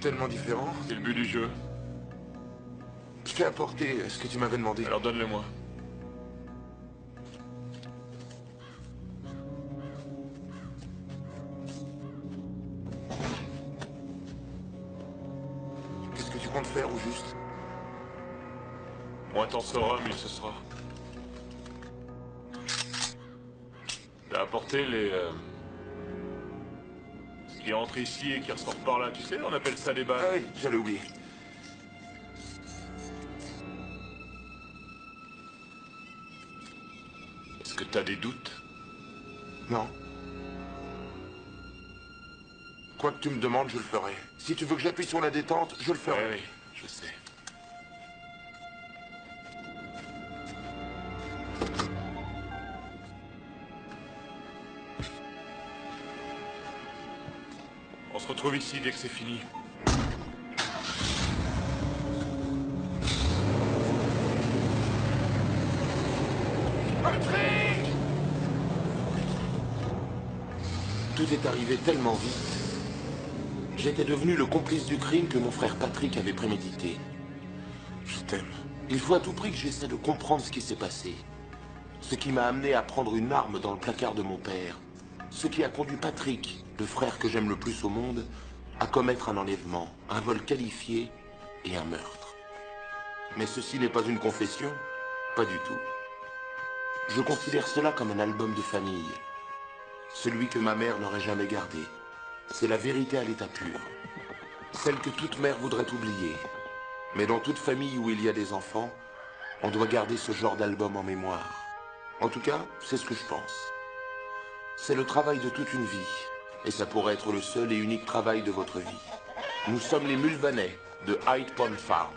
tellement différent. C'est le but du jeu. Je t'ai apporté ce que tu m'avais demandé. Alors donne-le-moi. Qu'est-ce que tu comptes faire au juste? Moins t'en sauras, mieux ce sera. T'as apporté les... ce qui entre ici et qui ressort par là, tu sais, on appelle ça des balles. Ah oui, j'allais oublier. Est-ce que t'as des doutes? Non. Quoi que tu me demandes, je le ferai. Si tu veux que j'appuie sur la détente, je le ferai. Oui, je sais. On se retrouve ici dès que c'est fini. Patrick! Tout est arrivé tellement vite. J'étais devenu le complice du crime que mon frère Patrick avait prémédité. Je t'aime. Il faut à tout prix que j'essaie de comprendre ce qui s'est passé. Ce qui m'a amené à prendre une arme dans le placard de mon père. Ce qui a conduit Patrick, le frère que j'aime le plus au monde, à commettre un enlèvement, un vol qualifié et un meurtre. Mais ceci n'est pas une confession, pas du tout. Je considère cela comme un album de famille. Celui que ma mère n'aurait jamais gardé. C'est la vérité à l'état pur. Celle que toute mère voudrait oublier. Mais dans toute famille où il y a des enfants, on doit garder ce genre d'album en mémoire. En tout cas, c'est ce que je pense. C'est le travail de toute une vie. Et ça pourrait être le seul et unique travail de votre vie. Nous sommes les Mulvaney, de Hyde Pond Farm.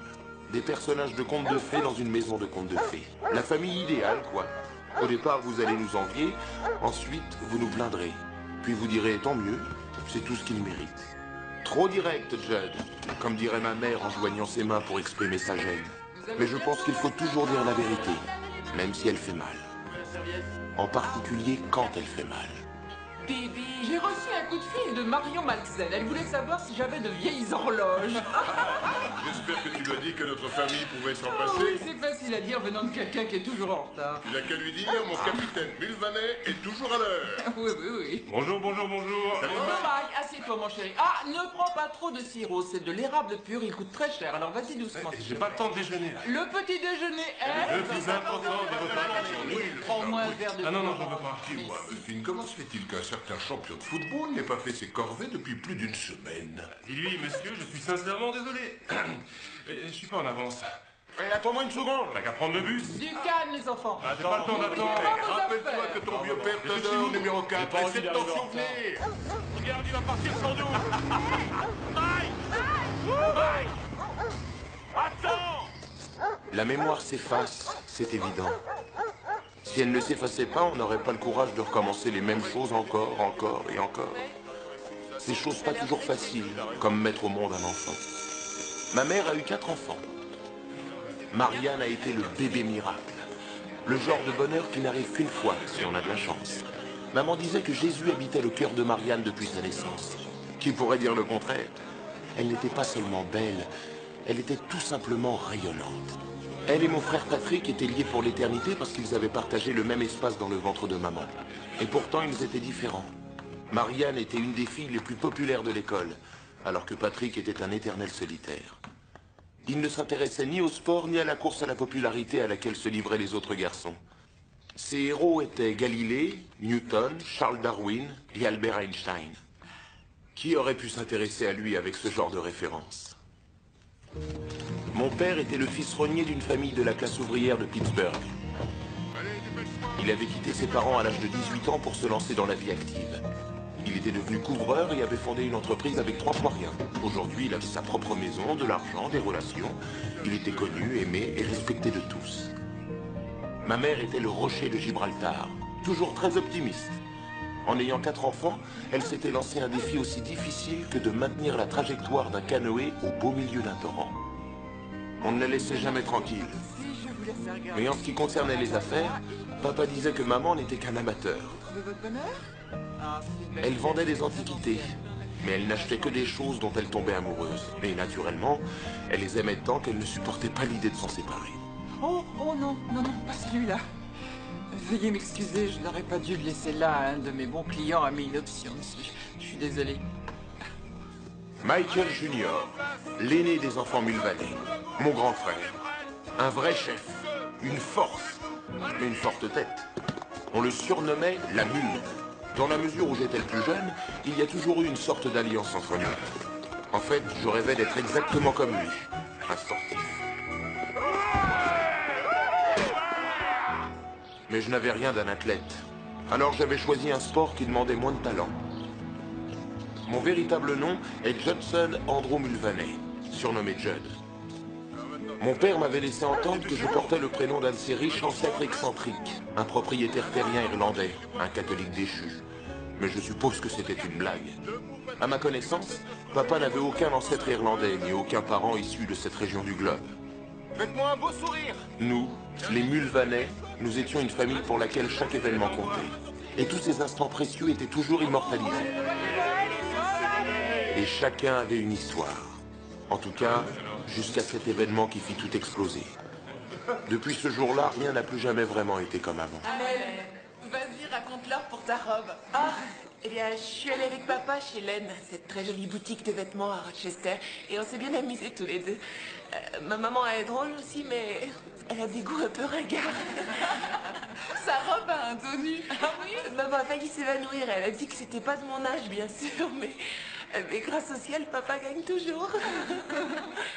Des personnages de contes de fées dans une maison de contes de fées. La famille idéale, quoi. Au départ, vous allez nous envier. Ensuite, vous nous plaindrez. Puis vous direz, tant mieux, c'est tout ce qu'il mérite. Trop direct, Judd. Comme dirait ma mère en joignant ses mains pour exprimer sa gêne. Mais je pense qu'il faut toujours dire la vérité, même si elle fait mal. En particulier quand elle fait mal. Bibi, j'ai reçu un coup de fil de Marion Malzen. Elle voulait savoir si j'avais de vieilles horloges. J'espère que tu lui as dit que notre famille pouvait s'en Oh passer. oui, c'est facile à dire venant de quelqu'un qui est toujours en retard. Tu n'as qu'à lui dire, mon capitaine Mulvaney est toujours à l'heure. Oui, oui, oui. Bonjour, bonjour, bonjour. Bonjour Mike, assieds-toi mon chéri. Ah, ne prends pas trop de sirop, c'est de l'érable pur, il coûte très cher, alors vas-y doucement. J'ai pas le temps de déjeuner, là. Le petit déjeuner est... Le plus important des repas. Prends-moi un verre de... Ah non, non, je veux pas. Dis-moi, Muffin, comment se fait-il qu'un certain champion de football n'ait pas fait ses corvées depuis plus d'une semaine? Dis-lui, monsieur, je suis sincèrement désolé. Je suis pas en avance. Attends-moi une seconde. T'as qu'à prendre le bus. Du calme les enfants. Ah, j'ai pas le temps d'attendre. Rappelle-toi que ton vieux père te donne au numéro 4. pas envie Laissez d'arriver tension en retard. venir. Regarde, il va partir sans nous. Mike! Mike! Attends! La mémoire s'efface, c'est évident. Si elle ne s'effaçait pas, on n'aurait pas le courage de recommencer les mêmes choses encore, encore et encore. Ces choses pas toujours faciles, comme mettre au monde un enfant. Ma mère a eu 4 enfants. Marianne a été le bébé miracle. Le genre de bonheur qui n'arrive qu'une fois, si on a de la chance. Maman disait que Jésus habitait le cœur de Marianne depuis sa naissance. Qui pourrait dire le contraire? Elle n'était pas seulement belle, elle était tout simplement rayonnante. Elle et mon frère Patrick étaient liés pour l'éternité parce qu'ils avaient partagé le même espace dans le ventre de maman. Et pourtant, ils étaient différents. Marianne était une des filles les plus populaires de l'école, alors que Patrick était un éternel solitaire. Il ne s'intéressait ni au sport ni à la course à la popularité à laquelle se livraient les autres garçons. Ses héros étaient Galilée, Newton, Charles Darwin et Albert Einstein. Qui aurait pu s'intéresser à lui avec ce genre de référence? Mon père était le fils renié d'une famille de la classe ouvrière de Pittsburgh. Il avait quitté ses parents à l'âge de 18 ans pour se lancer dans la vie active. Il était devenu couvreur et avait fondé une entreprise avec 3 fois rien. Aujourd'hui, il avait sa propre maison, de l'argent, des relations. Il était connu, aimé et respecté de tous. Ma mère était le rocher de Gibraltar, toujours très optimiste. En ayant 4 enfants, elle s'était lancé un défi aussi difficile que de maintenir la trajectoire d'un canoë au beau milieu d'un torrent. On ne la laissait jamais tranquille. Mais en ce qui concernait les affaires, papa disait que maman n'était qu'un amateur. Elle vendait des antiquités. Mais elle n'achetait que des choses dont elle tombait amoureuse. Et naturellement, elle les aimait tant qu'elle ne supportait pas l'idée de s'en séparer. Oh, oh non, non, non, pas celui-là. Veuillez m'excuser, je n'aurais pas dû le laisser là. Un de mes bons clients a mis une option dessus. Je suis désolé. Michael Junior, l'aîné des enfants Mulvaney, mon grand frère. Un vrai chef, une force, mais une forte tête. On le surnommait la Mule. Dans la mesure où j'étais le plus jeune, il y a toujours eu une sorte d'alliance entre nous. En fait, je rêvais d'être exactement comme lui, un sportif. Mais je n'avais rien d'un athlète. Alors j'avais choisi un sport qui demandait moins de talent. Mon véritable nom est Judson Andrew Mulvaney, surnommé Judd. Mon père m'avait laissé entendre que je portais le prénom d'un de ses riches ancêtres excentriques, un propriétaire terrien irlandais, un catholique déchu. Mais je suppose que c'était une blague. À ma connaissance, papa n'avait aucun ancêtre irlandais, ni aucun parent issu de cette région du globe. Faites-moi un beau sourire. Nous, les Mulvaney, nous étions une famille pour laquelle chaque événement comptait. Et tous ces instants précieux étaient toujours immortalisés. Et chacun avait une histoire. En tout cas, jusqu'à cet événement qui fit tout exploser. Depuis ce jour-là, rien n'a plus jamais vraiment été comme avant. Amel, vas-y, raconte-leur pour ta robe. Ah, eh bien, je suis allée avec papa chez Len, cette très jolie boutique de vêtements à Rochester, et on s'est bien amusés tous les deux. Ma maman est drôle aussi, mais elle a des goûts un peu ringards. Sa robe a un dos nu. Ah oui, maman a failli s'évanouir. Elle a dit que c'était pas de mon âge, bien sûr, mais grâce au ciel, papa gagne toujours.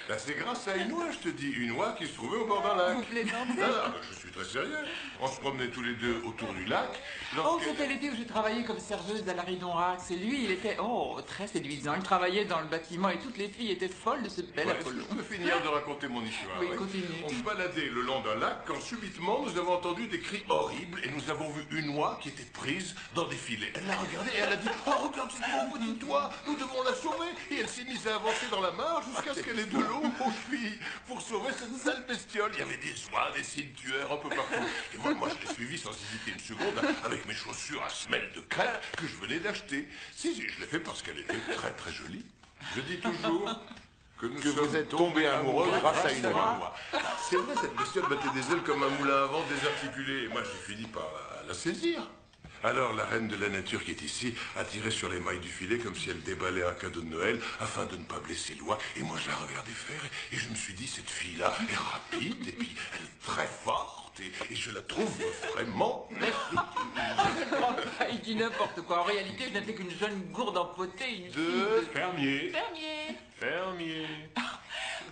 Là, c'est grâce à une oie, je te dis. Une oie qui se trouvait au bord d'un lac. Vous plaisantez? Ah, je suis très sérieux. On se promenait tous les deux autour du lac. Oh, c'était l'été où j'ai travaillé comme serveuse à la Ridonrax. Et lui, il était, très séduisant. Il travaillait dans le bâtiment et toutes les filles étaient folles de ce bel Ouais, Apollon. je peux finir de raconter mon histoire. Oui, continue. On se baladait le long d'un lac quand subitement nous avons entendu des cris horribles et nous avons vu une oie qui était prise dans des filets. Elle l'a regardé et elle a dit « Oh, regarde cette pauvre petite oie, nous devons la sauver !» Et elle s'est mise à avancer dans la mare jusqu'à ce qu'elle ait de l'eau aux filles pour sauver cette sale bestiole. Il y avait des oies, des cygnes tueurs un peu partout. Et moi je l'ai suivi sans hésiter une seconde avec mes chaussures à semelles de crêpe que je venais d'acheter. Si, je l'ai fait parce qu'elle était très très jolie. Je dis toujours que vous êtes tombé amoureux grâce à une oie. C'est vrai, cette bestiole battait des ailes comme un moulin à vent désarticulé. Et moi, j'ai fini par la saisir. Alors, la reine de la nature qui est ici a tiré sur les mailles du filet comme si elle déballait un cadeau de Noël afin de ne pas blesser l'oie. Et moi, je la regardais faire et je me suis dit, cette fille-là est rapide et puis elle est très forte et je la trouve vraiment Il dit n'importe quoi. En réalité, je n'étais qu'une jeune gourde empotée, une fille de de... fermier. Fermier. Fermier.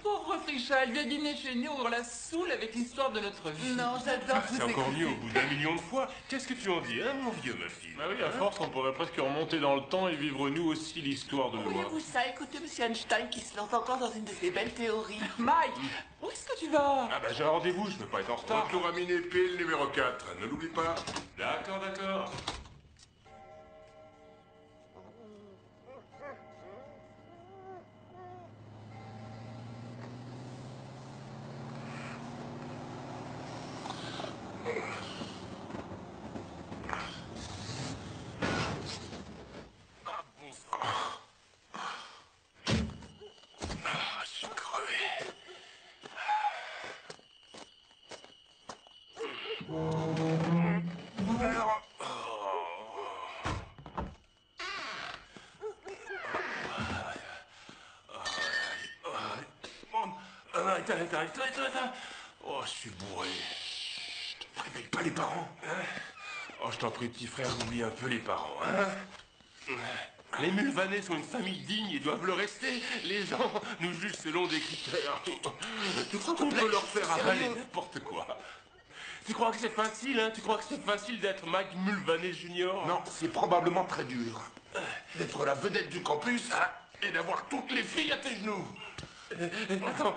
Pauvre Trisha, elle vient dîner chez nous, on la saoule avec l'histoire de notre vie. Non, j'adore C'est vous encore écouter. mieux au bout d'un million de fois. Qu'est-ce que tu en dis, hein, mon vieux Muffin? Ah oui, à force, on pourrait presque remonter dans le temps et vivre nous aussi l'histoire de Oui, l'oie. vous ça, écoutez Monsieur Einstein qui se lance encore dans une de ses belles théories. Mike, où est-ce que tu vas? Ah bah j'ai un rendez-vous, je peux pas être en retard. Retour à miner pile numéro 4. Ne l'oublie pas. D'accord, d'accord. Ah, je suis crevé. Arrête. Oh, je suis bourré. Réveille pas les parents. Oh, je t'en prie, petit frère, oublie un peu les parents, hein. Les Mulvaney sont une famille digne et doivent le rester. Les gens nous jugent selon des critères. Tu crois qu'on peut leur faire avaler n'importe quoi? Tu crois que c'est facile, hein? Tu crois que c'est facile d'être Mike Mulvaney Junior? Non, c'est probablement très dur. D'être la vedette du campus et d'avoir toutes les filles à tes genoux. Attends,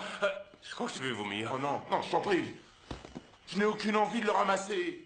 je crois que je vais vomir. Oh non, non, je t'en prie. Je n'ai aucune envie de le ramasser.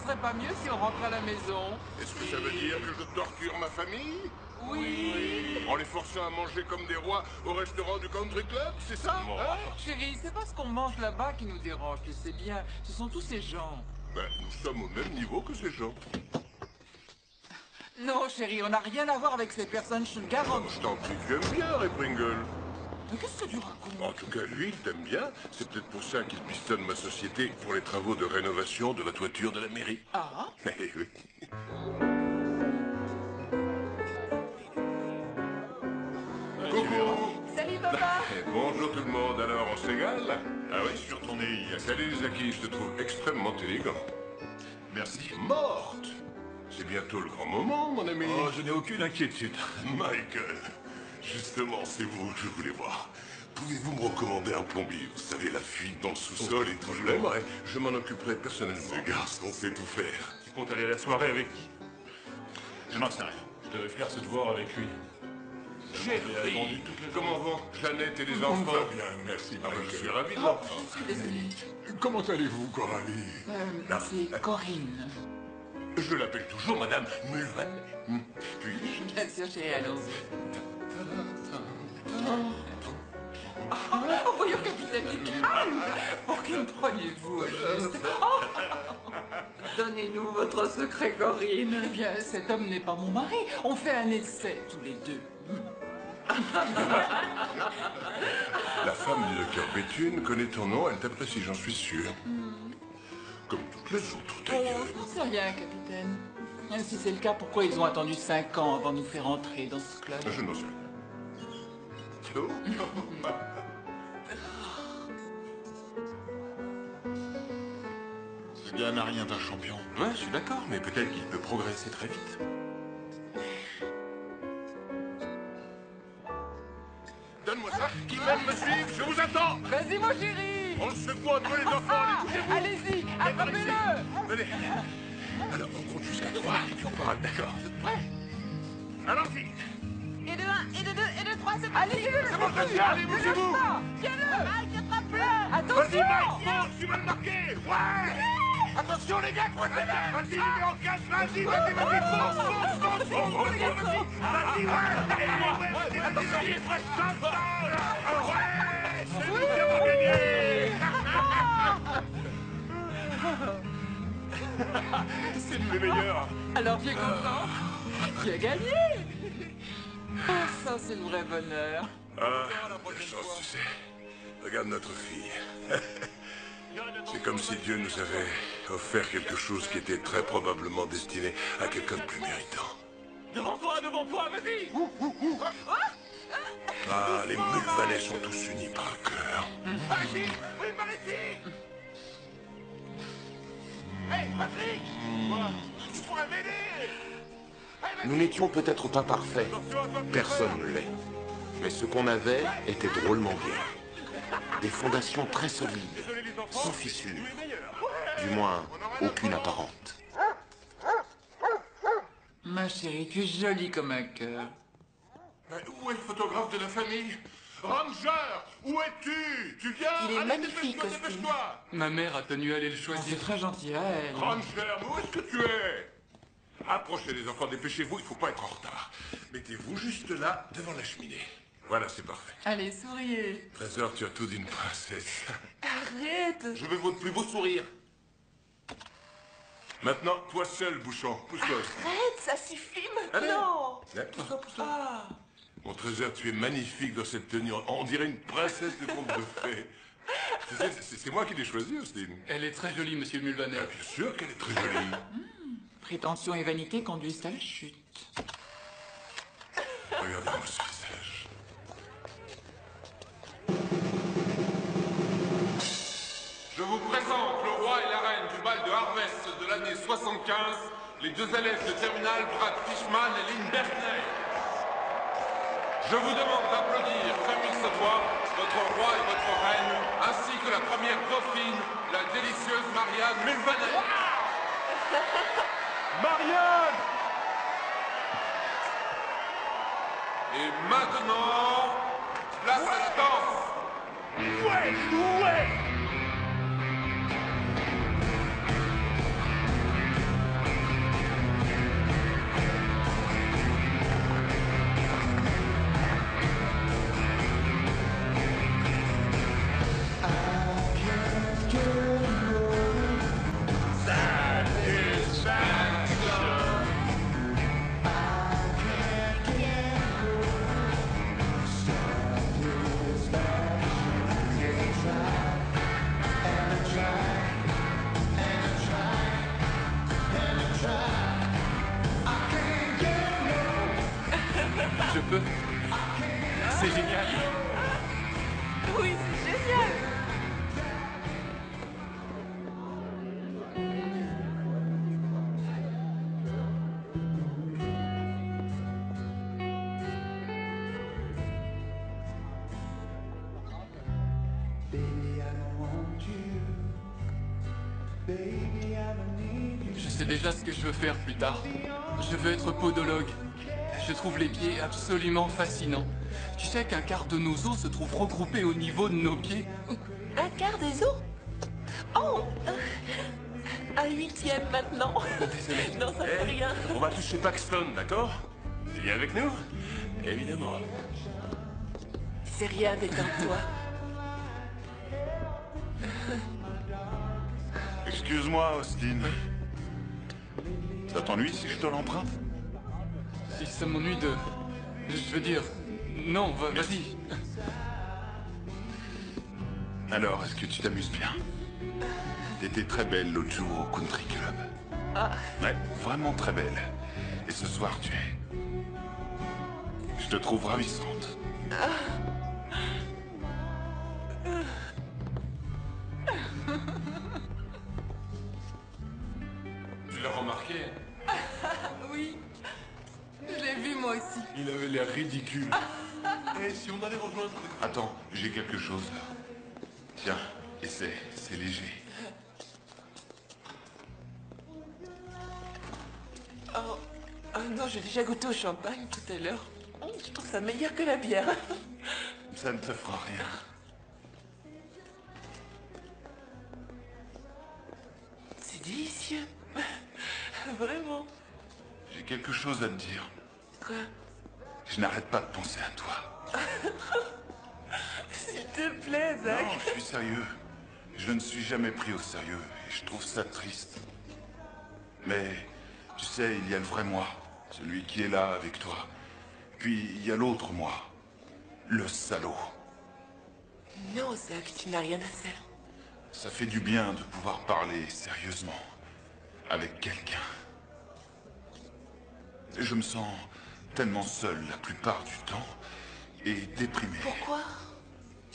serait pas mieux si on rentrait à la maison? Est-ce que ça veut dire que je torture ma famille? Oui. En les forçant à manger comme des rois au restaurant du country club, c'est ça hein? Chérie, c'est pas ce qu'on mange là-bas qui nous dérange, tu sais bien. Ce sont tous ces gens. Ben, nous sommes au même niveau que ces gens. Non, chérie, on n'a rien à voir avec ces personnes, je te le garantis. Je t'en prie, tu aimes bien Ray Pringle. Mais qu'est-ce que tu racontes? En tout cas, lui, il t'aime bien. C'est peut-être pour ça qu'il pistonne ma société pour les travaux de rénovation de la toiture de la mairie. Ah? Eh oui. Coucou. Salut, papa. Eh, bonjour tout le monde, alors on s'égale? Ah oui, je suis retourné hier. Salut Zaki, je te trouve extrêmement élégant. Merci. Morte. C'est bientôt le grand moment, mon ami. Oh, je n'ai aucune inquiétude. Michael, justement, c'est vous que je voulais voir. Pouvez-vous me recommander un plombier? Vous savez, la fuite dans le sous-sol et tout. Je l'aimerais. Je m'en occuperai personnellement. Ce garçon sait tout faire. Tu comptes aller à la soirée avec qui? Je n'en sais rien. Je devais faire ce devoir avec lui. J'ai attendu toute la Comment vont Jeannette et les enfants? Va bien, merci, Ah, Michael. je suis ravi de Oh, l'entendre. je suis désolée. Comment allez-vous, Coralie? C'est Corinne. Je l'appelle toujours Madame Mulvaney. Puis-je? Bien sûr, chérie, allons-y. Oh, voyons, capitaine, du calme. Pour qui me preniez-vous au juste? Oh. Donnez-nous votre secret, Corinne. Eh bien, cet homme n'est pas mon mari. On fait un essai, tous les deux. La femme du docteur Béthune connaît ton nom, elle t'apprécie, j'en suis sûr. Comme toutes les autres, Oh, d'ailleurs. je n'en sais rien, capitaine. Si c'est le cas, pourquoi ils ont attendu 5 ans avant de nous faire entrer dans ce club? Je n'en sais rien. Oh. Ce gars n'a rien d'un champion. Ouais, je suis d'accord, mais peut-être qu'il peut progresser très vite. Donne-moi ça. Qui veut me suivre? Je vous attends. Vas-y, mon chéri. On secoue un peu les enfants. Ah, Allez, bougez-vous. allez-y, attrapez-le. Venez. Alors, on compte jusqu'à 3 et puis on part. D'accord. Vous êtes prêts? Allons-y. Et de 1, et de 2, et de 3, c'est parti. Allez, C'est bon, je tiens. Allez, bougez-vous. Tiens-le. Mike, attrape-le. Vas-y, Attention. Mike, fonce, je suis mal marqué. Ouais. Attention, les gars, croisez bien. Vas-y, les gars, en casse. Vas-y, fonce, fonce, vas-y, ouais. Ouais, attention, il est prêt. Ouais, c'est nous qui avons gagné. C'est nous les meilleurs. Alors, tu es content? Tu as gagné. Ah, ça, c'est le vrai bonheur. Ah, la chance, tu sais. Regarde notre fille. C'est comme si Dieu nous avait offert quelque chose qui était très probablement destiné à quelqu'un de plus méritant. Devant toi, vas-y. Ah, les Mulvaney sont tous unis par le cœur. Par ici. Oui, par ici. Hey, Patrick. Tu pourrais m'aider. Nous n'étions peut-être pas parfaits. Personne ne l'est. Mais ce qu'on avait était drôlement bien. Des fondations très solides, sans fissures. Du moins, aucune apparente. Ma chérie, tu es jolie comme un cœur. Mais où est le photographe de la famille? Ranger, où es-tu? Tu viens? Il est Allez, magnifique, dépêche-toi, Austin. dépêche-toi. Ma mère a tenu à aller le Ah, choisir. c'est très gentil à elle. Ranger, mais où est-ce que tu es? Approchez les enfants, dépêchez-vous, il faut pas être en retard. Mettez-vous juste là, devant la cheminée. Voilà, c'est parfait. Allez, souriez. Trésor, tu as tout d'une princesse. Arrête. Je veux votre plus beau sourire. Maintenant, toi seul, Bouchon. Pousse-toi. Arrête, ça suffit Allez. maintenant. Pousse-toi, pousse-toi. Ah. Mon Trésor, tu es magnifique dans cette tenue. On dirait une princesse de conte de fées. Tu sais, c'est moi qui l'ai choisie, Austin. Elle est très jolie, monsieur Mulvaney. Ah, bien sûr qu'elle est très jolie. Prétention et vanité conduisent à la chute. Regardez-moi ce visage. Je vous présente le roi et la reine du bal de Harvest de l'année 75, les deux élèves de terminale Brad Fishman et Lynn Berkney. Je vous demande d'applaudir comme il se doit votre roi et votre reine, ainsi que la première dauphine, la délicieuse Marianne Mulvaney. Marianne. Et maintenant, place à la danse. Ouais. peu. C'est génial. Oui, c'est génial. Je sais déjà ce que je veux faire plus tard. Je veux être podologue. Je trouve les pieds absolument fascinants. Tu sais qu'un quart de nos os se trouve regroupé au niveau de nos pieds. Un quart des os? Oh, un huitième maintenant. Désolé. Non, ça fait rien. On va tous chez Paxton, d'accord? Tu viens avec nous? Évidemment. C'est rien, détends-toi. Excuse-moi, Austin. Ça t'ennuie si je te l'emprunte? Si ça m'ennuie de... Je veux dire... Non, vas-y. Alors, est-ce que tu t'amuses bien? T'étais très belle l'autre jour au Country Club. Ouais, vraiment très belle. Et ce soir, tu es... Je te trouve ravissante. Tu l'as remarqué? Oui, je l'ai vu moi aussi. Il avait l'air ridicule. Et si on allait rejoindre... Attends, j'ai quelque chose. Tiens, et c'est léger. Oh non, j'ai déjà goûté au champagne tout à l'heure. Je trouve ça meilleur que la bière. Ça ne te fera rien. C'est délicieux. Vraiment. J'ai quelque chose à te dire. Quoi? Je n'arrête pas de penser à toi. S'il te plaît, Zach. Non, je suis sérieux. Je ne suis jamais pris au sérieux et je trouve ça triste. Mais, tu sais, il y a le vrai moi, celui qui est là avec toi. Puis, il y a l'autre moi, le salaud. Non, Zach, tu n'as rien à faire. Ça fait du bien de pouvoir parler sérieusement avec quelqu'un. Je me sens tellement seul la plupart du temps et déprimé. Pourquoi?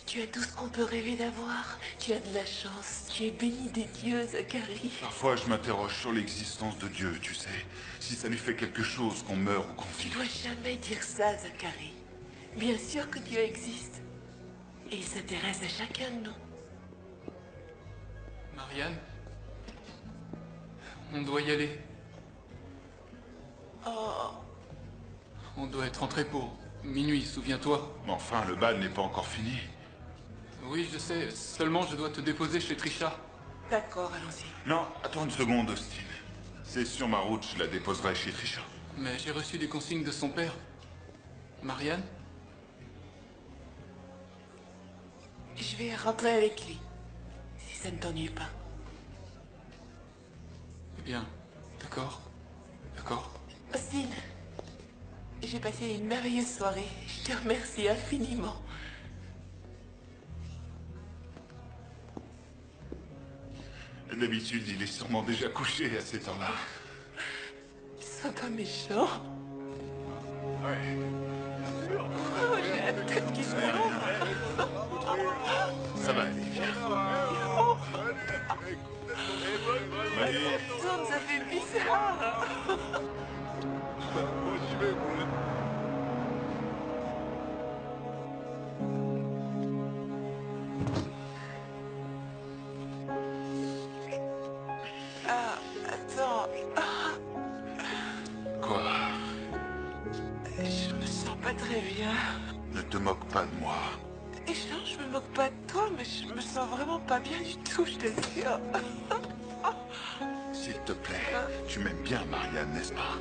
Tu as tout ce qu'on peut rêver d'avoir. Tu as de la chance. Tu es béni des dieux, Zachary. Parfois, je m'interroge sur l'existence de Dieu, tu sais. Si ça lui fait quelque chose qu'on meurt ou qu'on Tu vive. dois jamais dire ça, Zachary. Bien sûr que Dieu existe. Et il s'intéresse à chacun de nous. Marianne? On doit y aller. On doit être entré pour minuit, souviens-toi. Mais enfin, le bal n'est pas encore fini. Oui, je sais. Seulement, je dois te déposer chez Trisha. D'accord, allons-y. Non, attends une seconde, Austin. C'est sur ma route, je la déposerai chez Trisha. Mais j'ai reçu des consignes de son père. Marianne? Je vais rentrer avec lui. Si ça ne t'ennuie pas. Eh bien, d'accord. D'accord. Austin, j'ai passé une merveilleuse soirée. Je te remercie infiniment. D'habitude, il est sûrement déjà couché à ces temps-là. Sois pas méchant. Ouais. Oh, j'ai la tête qui se plombe. Ça va aller. Allez. Tourne, ça fait bizarre. Ah, attends. Quoi? Je me sens pas très bien. Ne te moque pas de moi. Et non, je me moque pas de toi, mais je me sens vraiment pas bien du tout, je t'assure. S'il te plaît, tu m'aimes bien, Marianne, n'est-ce pas?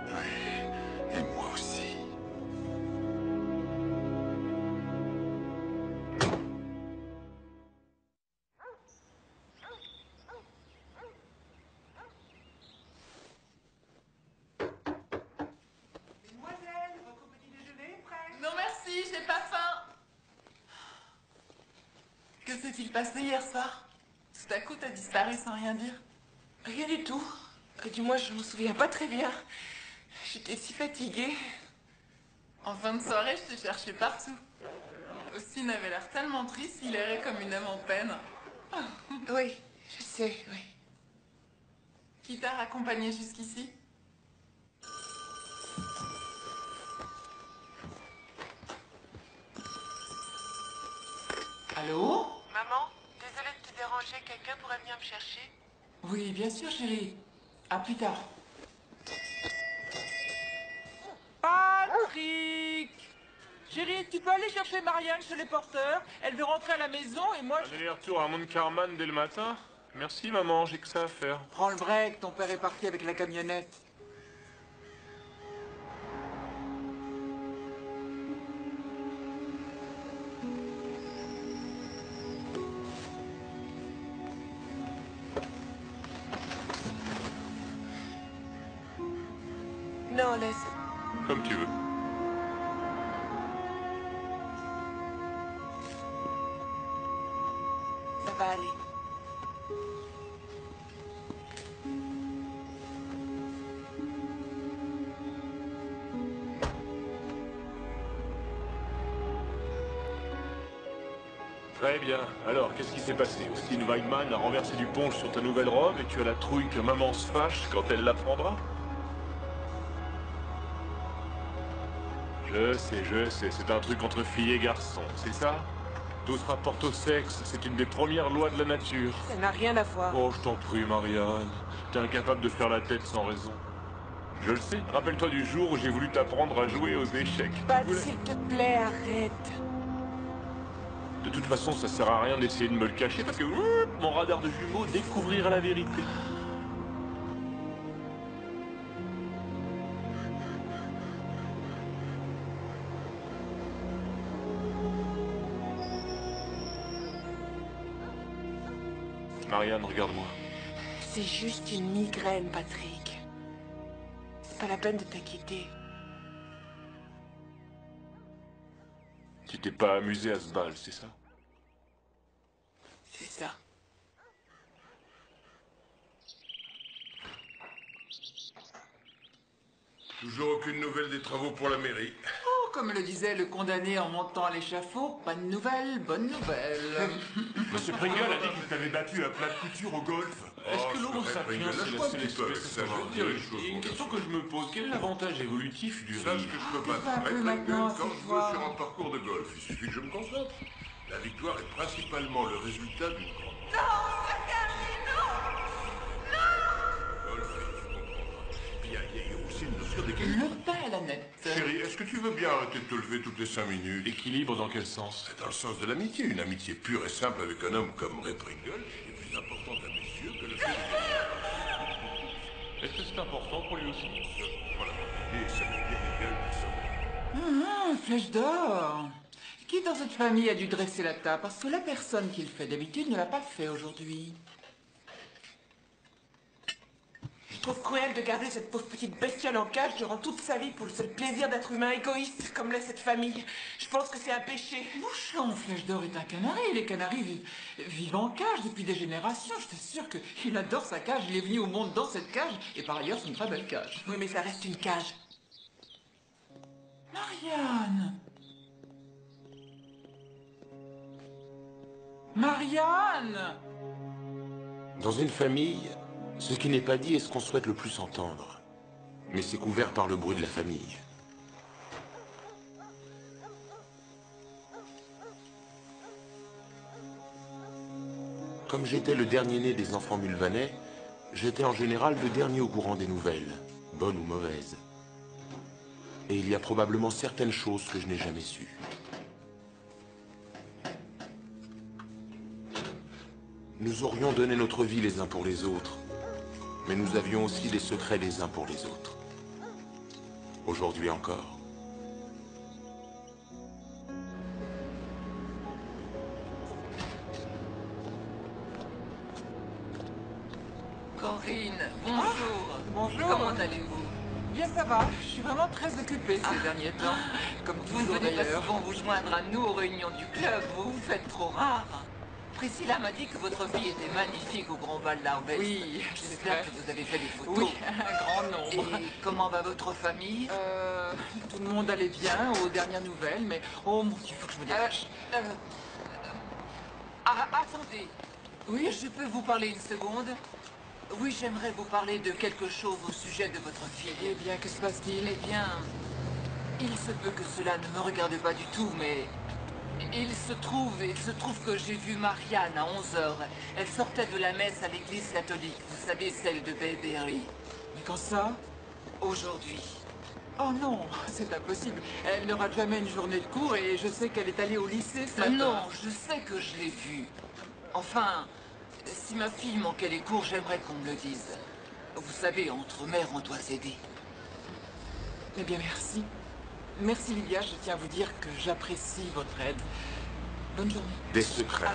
Oui, et moi aussi. Mademoiselle, votre petit déjeuner est prêt? Non merci, j'ai pas faim. Que s'est-il passé hier soir? Tout à coup, t'as disparu sans rien dire. Rien du tout. Du moins, je m'en souviens pas très bien. J'étais si fatiguée. En fin de soirée, je te cherchais partout. Austin avait l'air tellement triste, il errait comme une âme en peine. Oui, je sais, oui. Qui t'a raccompagné jusqu'ici? Allô? Maman, désolée de te déranger, quelqu'un pourrait venir me chercher? Oui, bien sûr, chérie. À plus tard. Patrick! Chérie, tu peux aller chercher Marianne chez les porteurs? Elle veut rentrer à la maison et moi je... Aller-retour à Mount Carman dès le matin? Merci maman, j'ai que ça à faire. Prends le break, ton père est parti avec la camionnette. Non, laisse. Comme tu veux. Ça va aller. Très bien. Alors, qu'est-ce qui s'est passé? Austin Weidman a renversé du punch sur ta nouvelle robe et tu as la trouille que maman se fâche quand elle la prendra? Je sais, c'est un truc entre filles et garçons, c'est ça? Tout se rapporte au sexe, c'est une des premières lois de la nature. Ça n'a rien à voir. Oh, je t'en prie, Marianne. T'es incapable de faire la tête sans raison. Je le sais. Rappelle-toi du jour où j'ai voulu t'apprendre à jouer aux échecs. Pat, s'il te plaît, arrête. De toute façon, ça sert à rien d'essayer de me le cacher parce que mon radar de jumeaux découvrira la vérité. Marianne, regarde-moi. C'est juste une migraine, Patrick. C'est pas la peine de t'inquiéter. Tu t'es pas amusé à ce bal, c'est ça? C'est ça. Toujours aucune nouvelle des travaux pour la mairie. Oh, comme le disait le condamné en montant à l'échafaud, pas de nouvelles, bonne nouvelle. Monsieur Pringle a dit qu'il t'avait battu à plat de couture au golf. Est-ce que l'homo sapiens c'est l'espèce je veux dire, une question que je me pose, quel est l'avantage évolutif du Sache rire? que je peux Fais battre un peu Red maintenant, Pringle quand cette je veux fois. sur un parcours de golf. Il suffit que je me concentre. La victoire est principalement le résultat d'une grande... Golf, tu comprendras. Puis il y a aussi une notion d'équilibre. Le pain à la nette. Chérie, est-ce que tu veux bien arrêter de te lever toutes les 5 minutes? Équilibre dans quel sens? Dans le sens de l'amitié. Une amitié pure et simple avec un homme comme Ray Pringle est plus importante à mes yeux que le fait de... Est-ce que c'est important pour lui aussi? Voilà, et ça fait bien les gueules du sommet. Flèche d'or. Qui dans cette famille a dû dresser la table? Parce que la personne qui le fait d'habitude ne l'a pas fait aujourd'hui. Je trouve cruel de garder cette pauvre petite bestiole en cage durant toute sa vie pour le seul plaisir d'être humain égoïste, comme l'est cette famille. Je pense que c'est un péché. Bouchon, Flèche d'or est un canari. Les canaris vivent en cage depuis des générations. Je t'assure qu'il adore sa cage. Il est venu au monde dans cette cage. Et par ailleurs, c'est une très belle cage. Oui, mais ça reste une cage. Marianne! Marianne! Dans une famille, ce qui n'est pas dit est ce qu'on souhaite le plus entendre. Mais c'est couvert par le bruit de la famille. Comme j'étais le dernier-né des enfants mulvanais, j'étais en général le dernier au courant des nouvelles, bonnes ou mauvaises. Et il y a probablement certaines choses que je n'ai jamais sues. Nous aurions donné notre vie les uns pour les autres, mais nous avions aussi les secrets les uns pour les autres. Aujourd'hui encore. Corinne, bonjour. Bonjour. Comment allez-vous? Bien, ça va. Je suis vraiment très occupée ces derniers temps. Comme Vous ne toujours venez pas d'ailleurs. souvent vous joindre à nous aux réunions du club, vous vous faites trop rare. Priscilla m'a dit que votre fille était magnifique au Grand Bal d'Harvest. Oui, j'espère que vous avez fait des photos. Oui, un grand nombre. Et comment va votre famille? Tout le monde allait bien aux dernières nouvelles, mais... Oh mon Dieu, il faut que je me dépêche. Attendez. Oui, je peux vous parler une seconde? Oui, j'aimerais vous parler de quelque chose au sujet de votre fille. Eh bien, que se passe-t-il? Eh bien, il se peut que cela ne me regarde pas du tout, mais... Il se trouve que j'ai vu Marianne à 11h. Elle sortait de la messe à l'église catholique. Vous savez, celle de Bayberry. Mais quand ça? Aujourd'hui. Oh non, c'est impossible. Elle n'aura jamais une journée de cours et je sais qu'elle est allée au lycée ce matin. Non, je sais que je l'ai vue. Enfin, si ma fille manquait les cours, j'aimerais qu'on me le dise. Vous savez, entre mères, on doit s'aider. Eh bien, merci. Merci Lydia, je tiens à vous dire que j'apprécie votre aide. Bonne journée. Des secrets.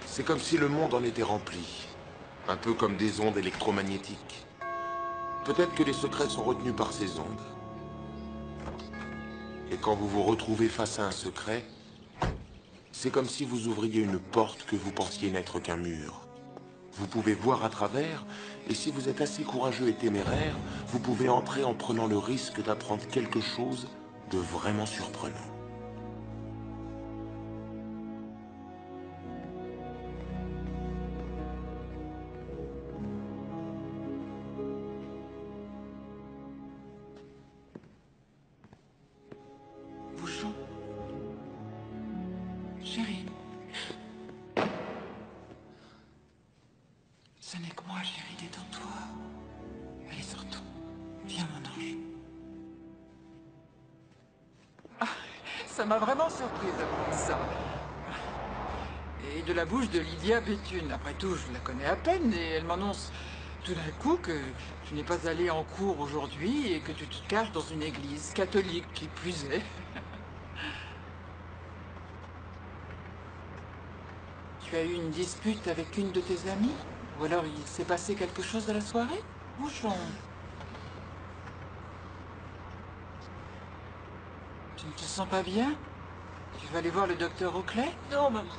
C'est comme si le monde en était rempli. Un peu comme des ondes électromagnétiques. Peut-être que les secrets sont retenus par ces ondes. Et quand vous vous retrouvez face à un secret, c'est comme si vous ouvriez une porte que vous pensiez n'être qu'un mur. Vous pouvez voir à travers, et si vous êtes assez courageux et téméraire, vous pouvez entrer en prenant le risque d'apprendre quelque chose de vraiment surprenant. Bouchon. Chérie. Ce n'est que moi, chérie, détends-toi. Allez, sortons. Viens, mon ange. Ah, ça m'a vraiment surprise d'apprendre ça. Et de la bouche de Lydia Béthune. Après tout, je la connais à peine et elle m'annonce tout d'un coup que tu n'es pas allé en cours aujourd'hui et que tu te caches dans une église catholique qui plus est. Tu as eu une dispute avec une de tes amies? Ou alors il s'est passé quelque chose à la soirée? Bouchon. Tu ne te sens pas bien? Tu vas aller voir le docteur Oakley? Non, maman.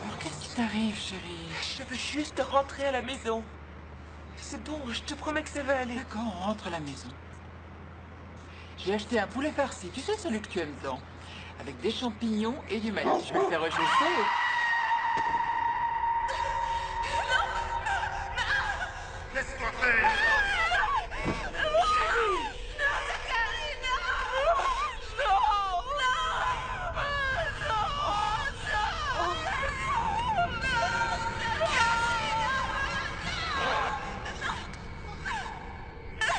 Alors qu'est-ce qui t'arrive, chérie? Je veux juste rentrer à la maison. C'est bon, je te promets que ça va aller. D'accord, on rentre à la maison. J'ai acheté un poulet farci, tu sais celui que tu aimes tant, avec des champignons et du maïs. Je vais le faire réchauffer et... Laisse-toi faire.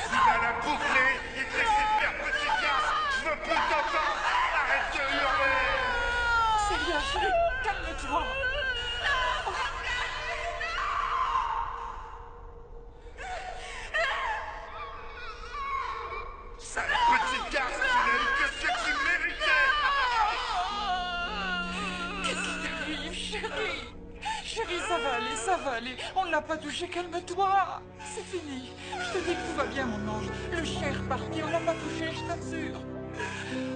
Tu vas la boucler et te laisser faire, petit gars. Je veux plus t'entendre. Arrête de hurler. C'est bien, chérie, calme-toi. Sale petite garce, tu n'as eu que ce que tu méritais. Qu'est-ce qui t'arrive, chérie? Chérie, ça va aller. On ne l'a pas touché, calme-toi. C'est fini. Je te dis que tout va bien, mon ange. Le chien est reparti, on l'a pas touché, je t'assure.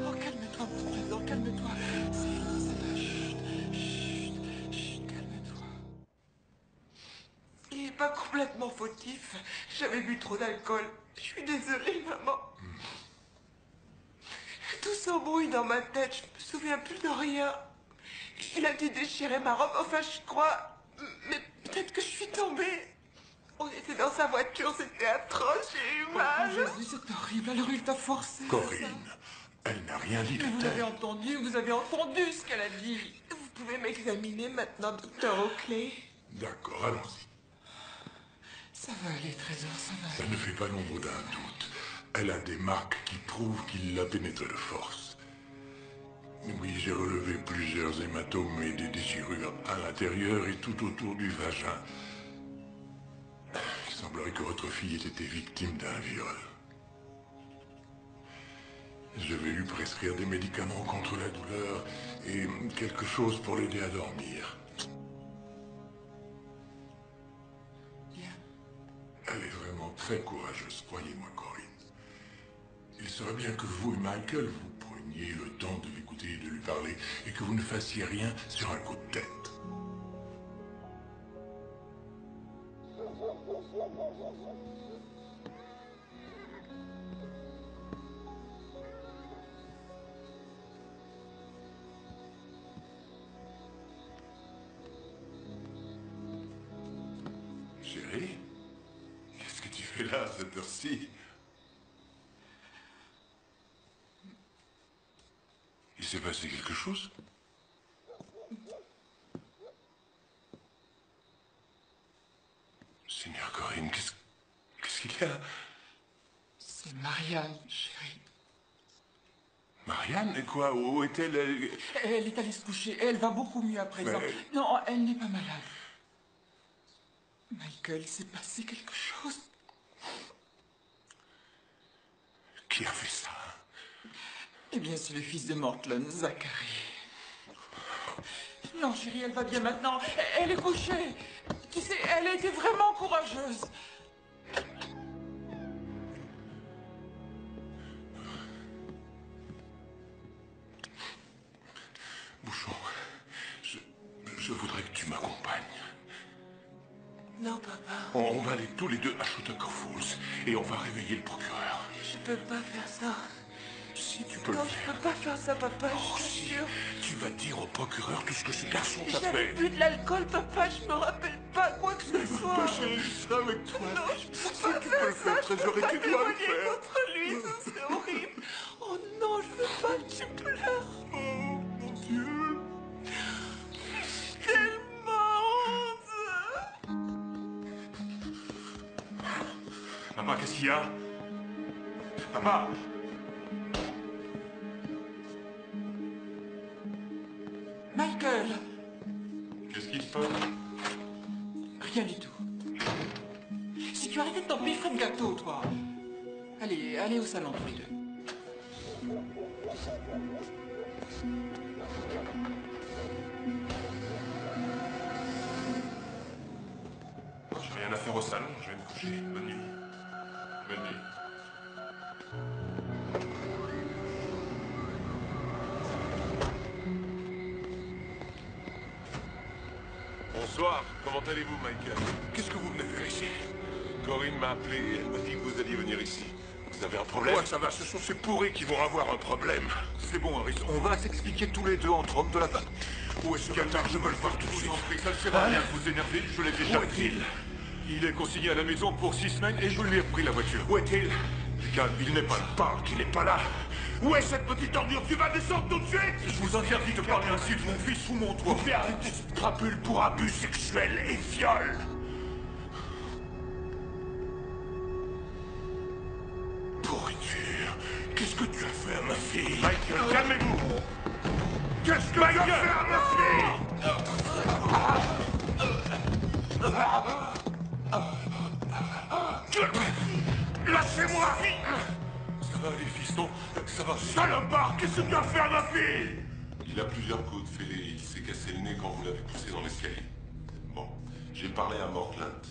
Oh, calme-toi, mon présent, calme-toi. C'est fini, ça va. Chut, calme-toi. Il n'est pas complètement fautif. J'avais bu trop d'alcool. Je suis désolée, maman. Tout s'embrouille dans ma tête. Je me souviens plus de rien. Il a dû déchirer ma robe. Enfin, je crois. Mais peut-être que je suis tombée. On était dans sa voiture. C'était atroce. J'ai eu mal. Jésus, c'est horrible. Alors il t'a forcé. Corinne, elle n'a rien dit de Vous tel. avez entendu ce qu'elle a dit. Vous pouvez m'examiner maintenant, docteur Oakley? D'accord, allons-y. Ça va aller, Trésor, ça va Ça aller. ne fait pas l'ombre d'un doute. Elle a des marques qui prouvent qu'il l'a pénétrée de force. Oui, j'ai relevé plusieurs hématomes et des déchirures à l'intérieur et tout autour du vagin. Il semblerait que votre fille ait été victime d'un viol. Je vais lui prescrire des médicaments contre la douleur et quelque chose pour l'aider à dormir. Bien. Elle est vraiment très courageuse, croyez-moi, Corinne. Il serait bien que vous et Michael, vous preniez le temps de l'écouter d'écouter, de lui parler, et que vous ne fassiez rien sur un coup de tête. Chérie, qu'est-ce que tu fais là à cette heure-ci? Il s'est passé quelque chose? Seigneur Corinne, qu'est-ce qu'il y a? C'est Marianne, chérie. Marianne, et quoi? Où est-elle? Elle est allée se coucher. Elle va beaucoup mieux à présent. Mais- Non, elle n'est pas malade. Michael, il s'est passé quelque chose. Qui a fait ça? Eh bien, c'est le fils de Mortland, Zachary. Non, chérie, elle va bien maintenant. Elle est couchée. Tu sais, elle a été vraiment courageuse. Bouchon, je voudrais que tu m'accompagnes. Non, papa. On va aller tous les deux à Shuttlecock Falls et on va réveiller le procureur. Je peux pas faire ça. Si tu peux Non, le je faire. peux pas faire ça, papa, je Si, te jure. tu vas dire au procureur tout ce que ce garçon t'a J'avais fait. bu de l'alcool, papa, je me rappelle pas quoi que ce soit. Ma chérie, je serai avec toi. Non, je peux Si pas tu peux le faire faire, ça. Trésorerie, tu dois le témoigner faire. contre lui, ça serait horrible. Oh non, je veux pas que tu pleures. Oh, mon Dieu. Tellement honte. Papa, qu'est-ce qu'il y a? Papa! Michael! Qu'est-ce qui se passe? Rien du tout. Si tu arrêtais de t'empiffrer de gâteau, toi. Allez au salon tous les deux. J'ai rien à faire au salon, je vais me coucher. Bonne nuit. Bonne nuit. Bonsoir, comment allez-vous, Michael? Qu'est-ce que vous venez faire ici? Corinne m'a appelé et elle m'a dit que vous alliez venir ici. Vous avez un problème? Ouais, ça va, ce sont ces pourris qui vont avoir un problème. C'est bon, Harris, on va s'expliquer tous les deux entre hommes de la bande. Où est ce Qatar? Je veux le voir tout de suite. Ça ne sert à rien de vous énerver, je l'ai déjà Où est-il? Il est consigné à la maison pour 6 semaines et je lui ai pris la voiture. Où est-il? Calme, il n'est pas là. Parle qu'il n'est pas là. Où est cette petite ordure? Tu vas descendre tout de suite? Je vous interdis de parler ainsi de mon fils sous mon toit. Vous faites arrêter cette crapule pour abus sexuel et viol. Pourriture. Qu'est-ce que tu as fait à ma fille? Michael, calmez-vous. Qu'est-ce que tu as fait à ma fille? Lâchez-moi! Ça va, les fistons? Ça va. Salopard, qu'est-ce que tu as fait à ma fille? Il a plusieurs coups de fêlé. Il s'est cassé le nez quand vous l'avez poussé dans l'escalier. Bon, j'ai parlé à Mortland.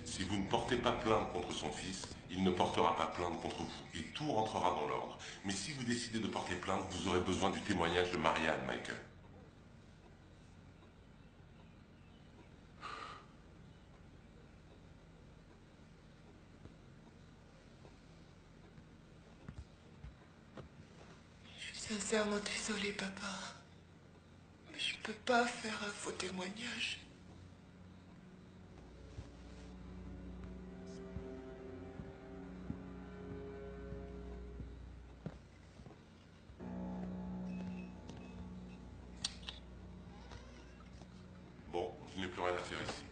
Si vous ne portez pas plainte contre son fils, il ne portera pas plainte contre vous. Et tout rentrera dans l'ordre. Mais si vous décidez de porter plainte, vous aurez besoin du témoignage de Marianne, Michael. Je suis sincèrement désolée, papa. Mais je peux pas faire un faux témoignage. Bon, je n'ai plus rien à faire ici.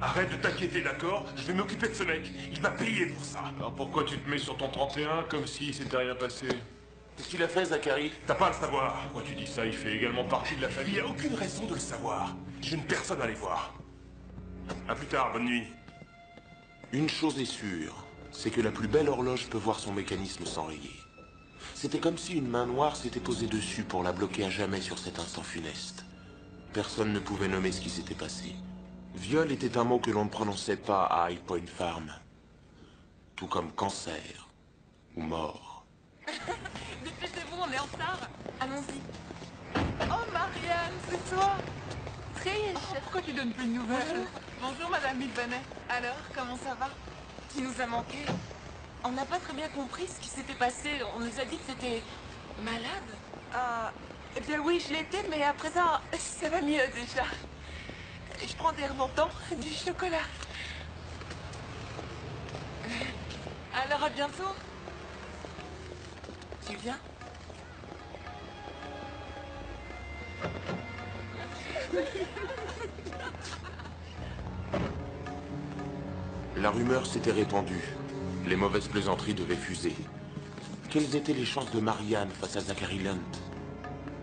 Arrête de t'inquiéter, d'accord? Je vais m'occuper de ce mec. Il m'a payé pour ça. Alors pourquoi tu te mets sur ton 31 comme si c'était rien passé? Qu'est-ce qu'il a fait, Zachary? T'as pas à le savoir. Pourquoi tu dis ça? Il fait également partie de la famille. Il n'y a aucune raison de le savoir. J'ai une personne à aller voir. À plus tard, bonne nuit. Une chose est sûre, c'est que la plus belle horloge peut voir son mécanisme s'enrayer. C'était comme si une main noire s'était posée dessus pour la bloquer à jamais sur cet instant funeste. Personne ne pouvait nommer ce qui s'était passé. Viol était un mot que l'on ne prononçait pas à High Point Farm. tout comme cancer ou mort. Dépêchez-vous, on est en retard. Allons-y. Oh, Marianne, c'est toi. Triche. Pourquoi tu donnes plus de nouvelles? Bonjour, Madame Milvanet. Alors, comment ça va? Tu nous as manqué. On n'a pas très bien compris ce qui s'était passé. On nous a dit que t'étais malade. Ah, eh bien oui, je l'étais, mais à présent, ça va mieux déjà. Je prends des remontants, du chocolat. Alors, à bientôt. Tu viens? La rumeur s'était répandue. Les mauvaises plaisanteries devaient fuser. Quelles étaient les chances de Marianne face à Zachary Lunt?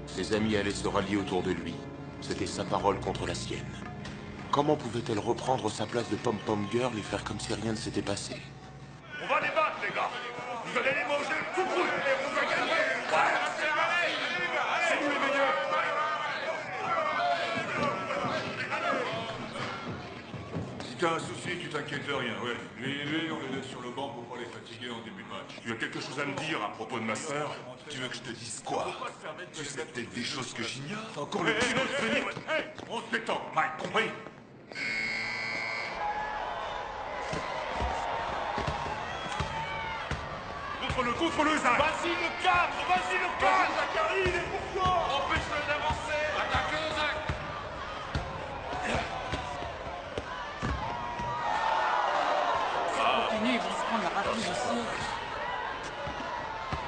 Ses amis allaient se rallier autour de lui. C'était sa parole contre la sienne. Comment pouvait-elle reprendre sa place de pom-pom girl et faire comme si rien ne s'était passé? On va les battre, les gars. Vous allez les manger tout rouge. Et on va gagner. C'est nous les meilleurs. Si t'as un souci, tu t'inquiètes de rien, ouais. Lui, on le laisse sur le banc pour pas les fatiguer en début de match. Tu as quelque chose à me dire à propos de ma sœur? Tu veux que je te dise quoi? Tu sais peut-être des choses que j'ignore. Encore le petit de venir. Hey, on se détend, Mike, compris? Contre le Zach. Vas-y le cadre, Zachary, il est pour toi. Empêche-le d'avancer. Attaque-le, Zach. Continue, ils vont se prendre la raclée ici.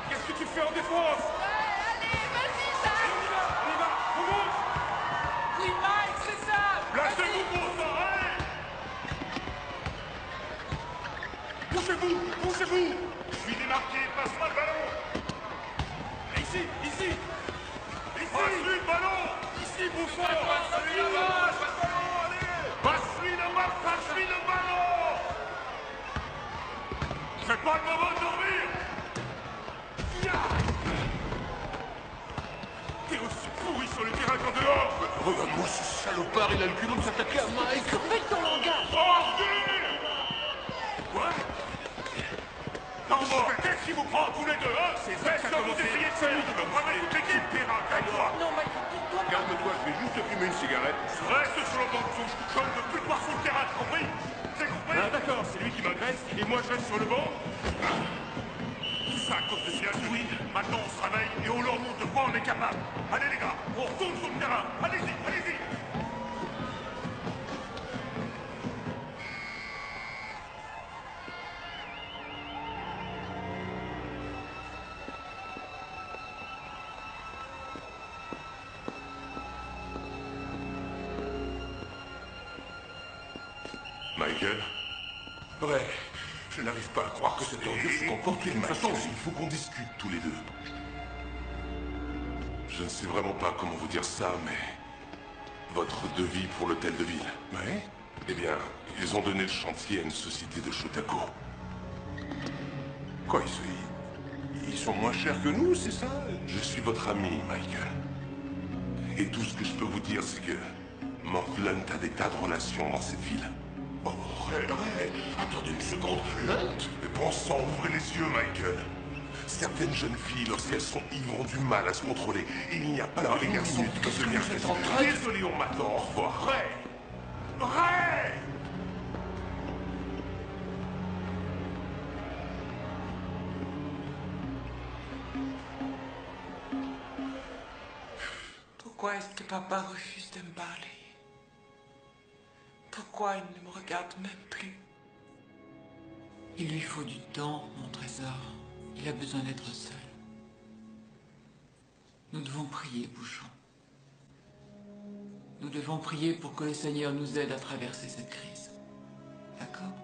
Qu'est-ce que tu fais en défense? Allez, vas-y, Zach. On y va, on monte. Oui, Mike, c'est ça. Placez-vous, bon sang, allez. Bougez-vous. Je suis démarqué, passe-moi le ballon. Ici. Passe-lui le ballon. Ici, Bouffon. Passe-lui le ballon. C'est pas le moment de dormir. T'es aussi pourri sur le terrain qu'en dehors. Regarde-moi ce salopard, il a le culot de s'attaquer à Mike. Surveille ton langage. Ouais. Non, bon, qu'est-ce qui vous prend tous les deux, hein? C'est vrai que vous essayez de faire de me braver toute l'équipe, Terrain, calme-toi. Non, Mike, toi. Calme-toi, je vais juste fumer une cigarette. Reste sur le banc de touche. Je ne veux plus te voir sur le terrain, compris? C'est compris? Ah d'accord, c'est lui qui m'agresse et moi je reste sur le banc. Tout ça à cause de ces fluide. Maintenant on se réveille et on leur montre de quoi on est capable. Allez les gars, on retourne sur le terrain. Allez-y. Michael? Ouais, je n'arrive pas à croire que cet envieux se comporte de toute façon. Il faut qu'on discute tous les deux. Je ne sais vraiment pas comment vous dire ça, mais... Votre devis pour l'hôtel de ville. Ouais? Eh bien, ils ont donné le chantier à une société de Shotako. Quoi, ils sont moins chers que nous, c'est ça? Je suis votre ami, Michael. Et tout ce que je peux vous dire, c'est que... Mort Lunt a des tas de relations dans cette ville. Oh, attendez une seconde. Lunt? Mais bon sang, ouvrez les yeux, Michael. Certaines jeunes filles, lorsqu'elles sont ivres, ont du mal à se contrôler. Et il n'y a pas que les garçons qui peuvent devenir Désolé, on m'attend. Au revoir. Ray! Pourquoi est-ce que papa refuse de me parler? Pourquoi il ne me regarde même plus? Il lui faut du temps, mon trésor. Il a besoin d'être seul. Nous devons prier, Bouchon. Nous devons prier pour que le Seigneur nous aide à traverser cette crise. D'accord?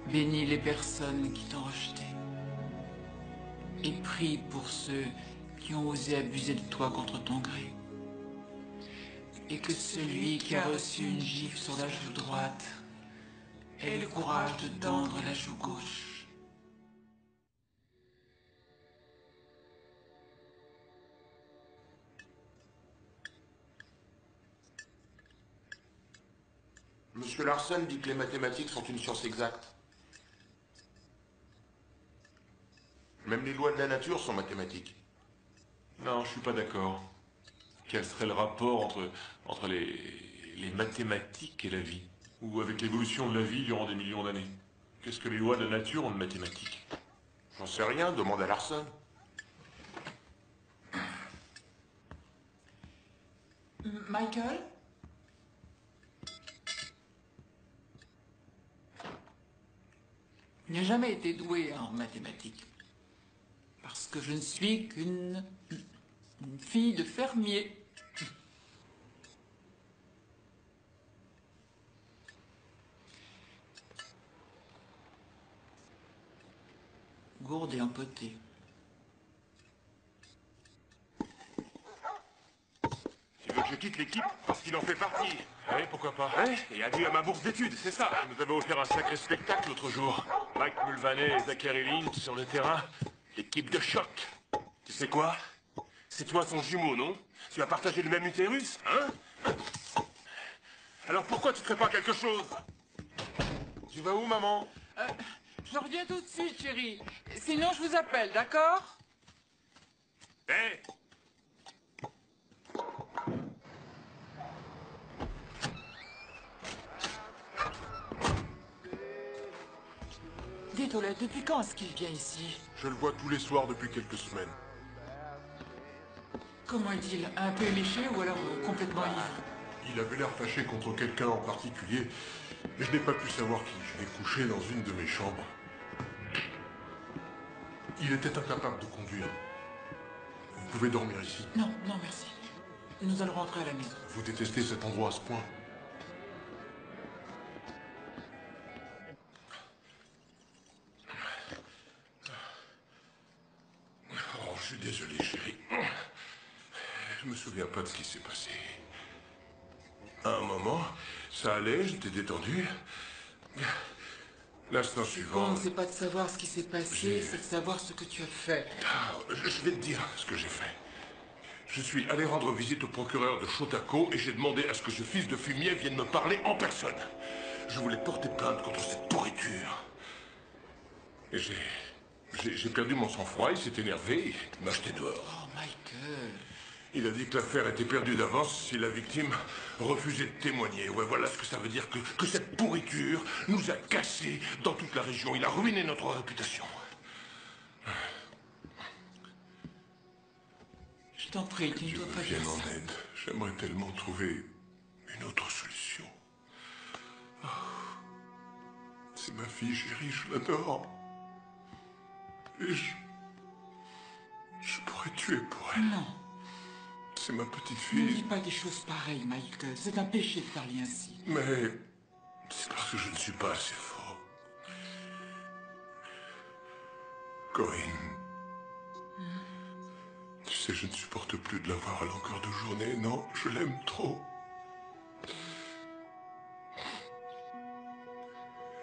Bénis les personnes qui t'ont rejeté. Et prie pour ceux qui ont osé abuser de toi contre ton gré. Et que celui qui a reçu une gifle sur la joue droite ait le courage de tendre la joue gauche. Monsieur Larson dit que les mathématiques sont une science exacte. Même les lois de la nature sont mathématiques. Non, je suis pas d'accord. Quel serait le rapport entre les mathématiques et la vie? Ou avec l'évolution de la vie durant des millions d'années? Qu'est-ce que les lois de la nature ont de mathématiques? J'en sais rien, demande à Larson. Michael? Je n'ai jamais été doué en mathématiques. Parce que je ne suis qu'une fille de fermier. Gourde et empotée. Tu veux que je quitte l'équipe parce qu'il en fait partie? Oui, pourquoi pas. Hein? Et adieu à ma bourse d'études, c'est ça. Vous nous avez offert un sacré spectacle l'autre jour. Mike Mulvaney et Zachary Lynch sur le terrain. L'équipe de choc. Tu sais quoi? C'est toi son jumeau, non? Tu as partagé le même utérus, hein? Alors pourquoi tu ne ferais pas quelque chose? Tu vas où, maman? Je reviens tout de suite, chérie. Sinon, je vous appelle, d'accord? Hé! Dites, Olette, depuis quand est-ce qu'il vient ici? Je le vois tous les soirs depuis quelques semaines. Comment est-il? Un peu éméché ou alors complètement ivre? Il avait l'air fâché contre quelqu'un en particulier, mais je n'ai pas pu savoir qui. Je l'ai couché dans une de mes chambres. Il était incapable de conduire. Vous pouvez dormir ici. Non, non, merci. Nous allons rentrer à la maison. Vous détestez cet endroit à ce point? Oh, je suis désolé, chérie. Je me souviens pas de ce qui s'est passé. À un moment, ça allait, j'étais détendu. L'instant suivant... Bon, c'est pas de savoir ce qui s'est passé, c'est de savoir ce que tu as fait. Ah, je vais te dire ce que j'ai fait. Je suis allé rendre visite au procureur de Shotako et j'ai demandé à ce que ce fils de fumier vienne me parler en personne. Je voulais porter plainte contre cette pourriture. Et j'ai perdu mon sang-froid, il s'est énervé, il m'a jeté dehors. Oh, Michael. Il a dit que l'affaire était perdue d'avance si la victime refusait de témoigner. Ouais, voilà ce que ça veut dire, que cette pourriture nous a cassés dans toute la région. Il a ruiné notre réputation. Je t'en prie, tu ne Dieu dois me pas dire vienne en ça. aide. J'aimerais tellement trouver une autre solution. Oh. C'est ma fille chérie, je l'adore. Et je pourrais tuer pour elle. Non, C'est ma petite ne dis fille. pas des choses pareilles, Michael. C'est un péché de parler ainsi. Mais c'est parce que je ne suis pas assez fort. Corinne. Tu sais, je ne supporte plus de la voir à longueur de journée. Non, je l'aime trop.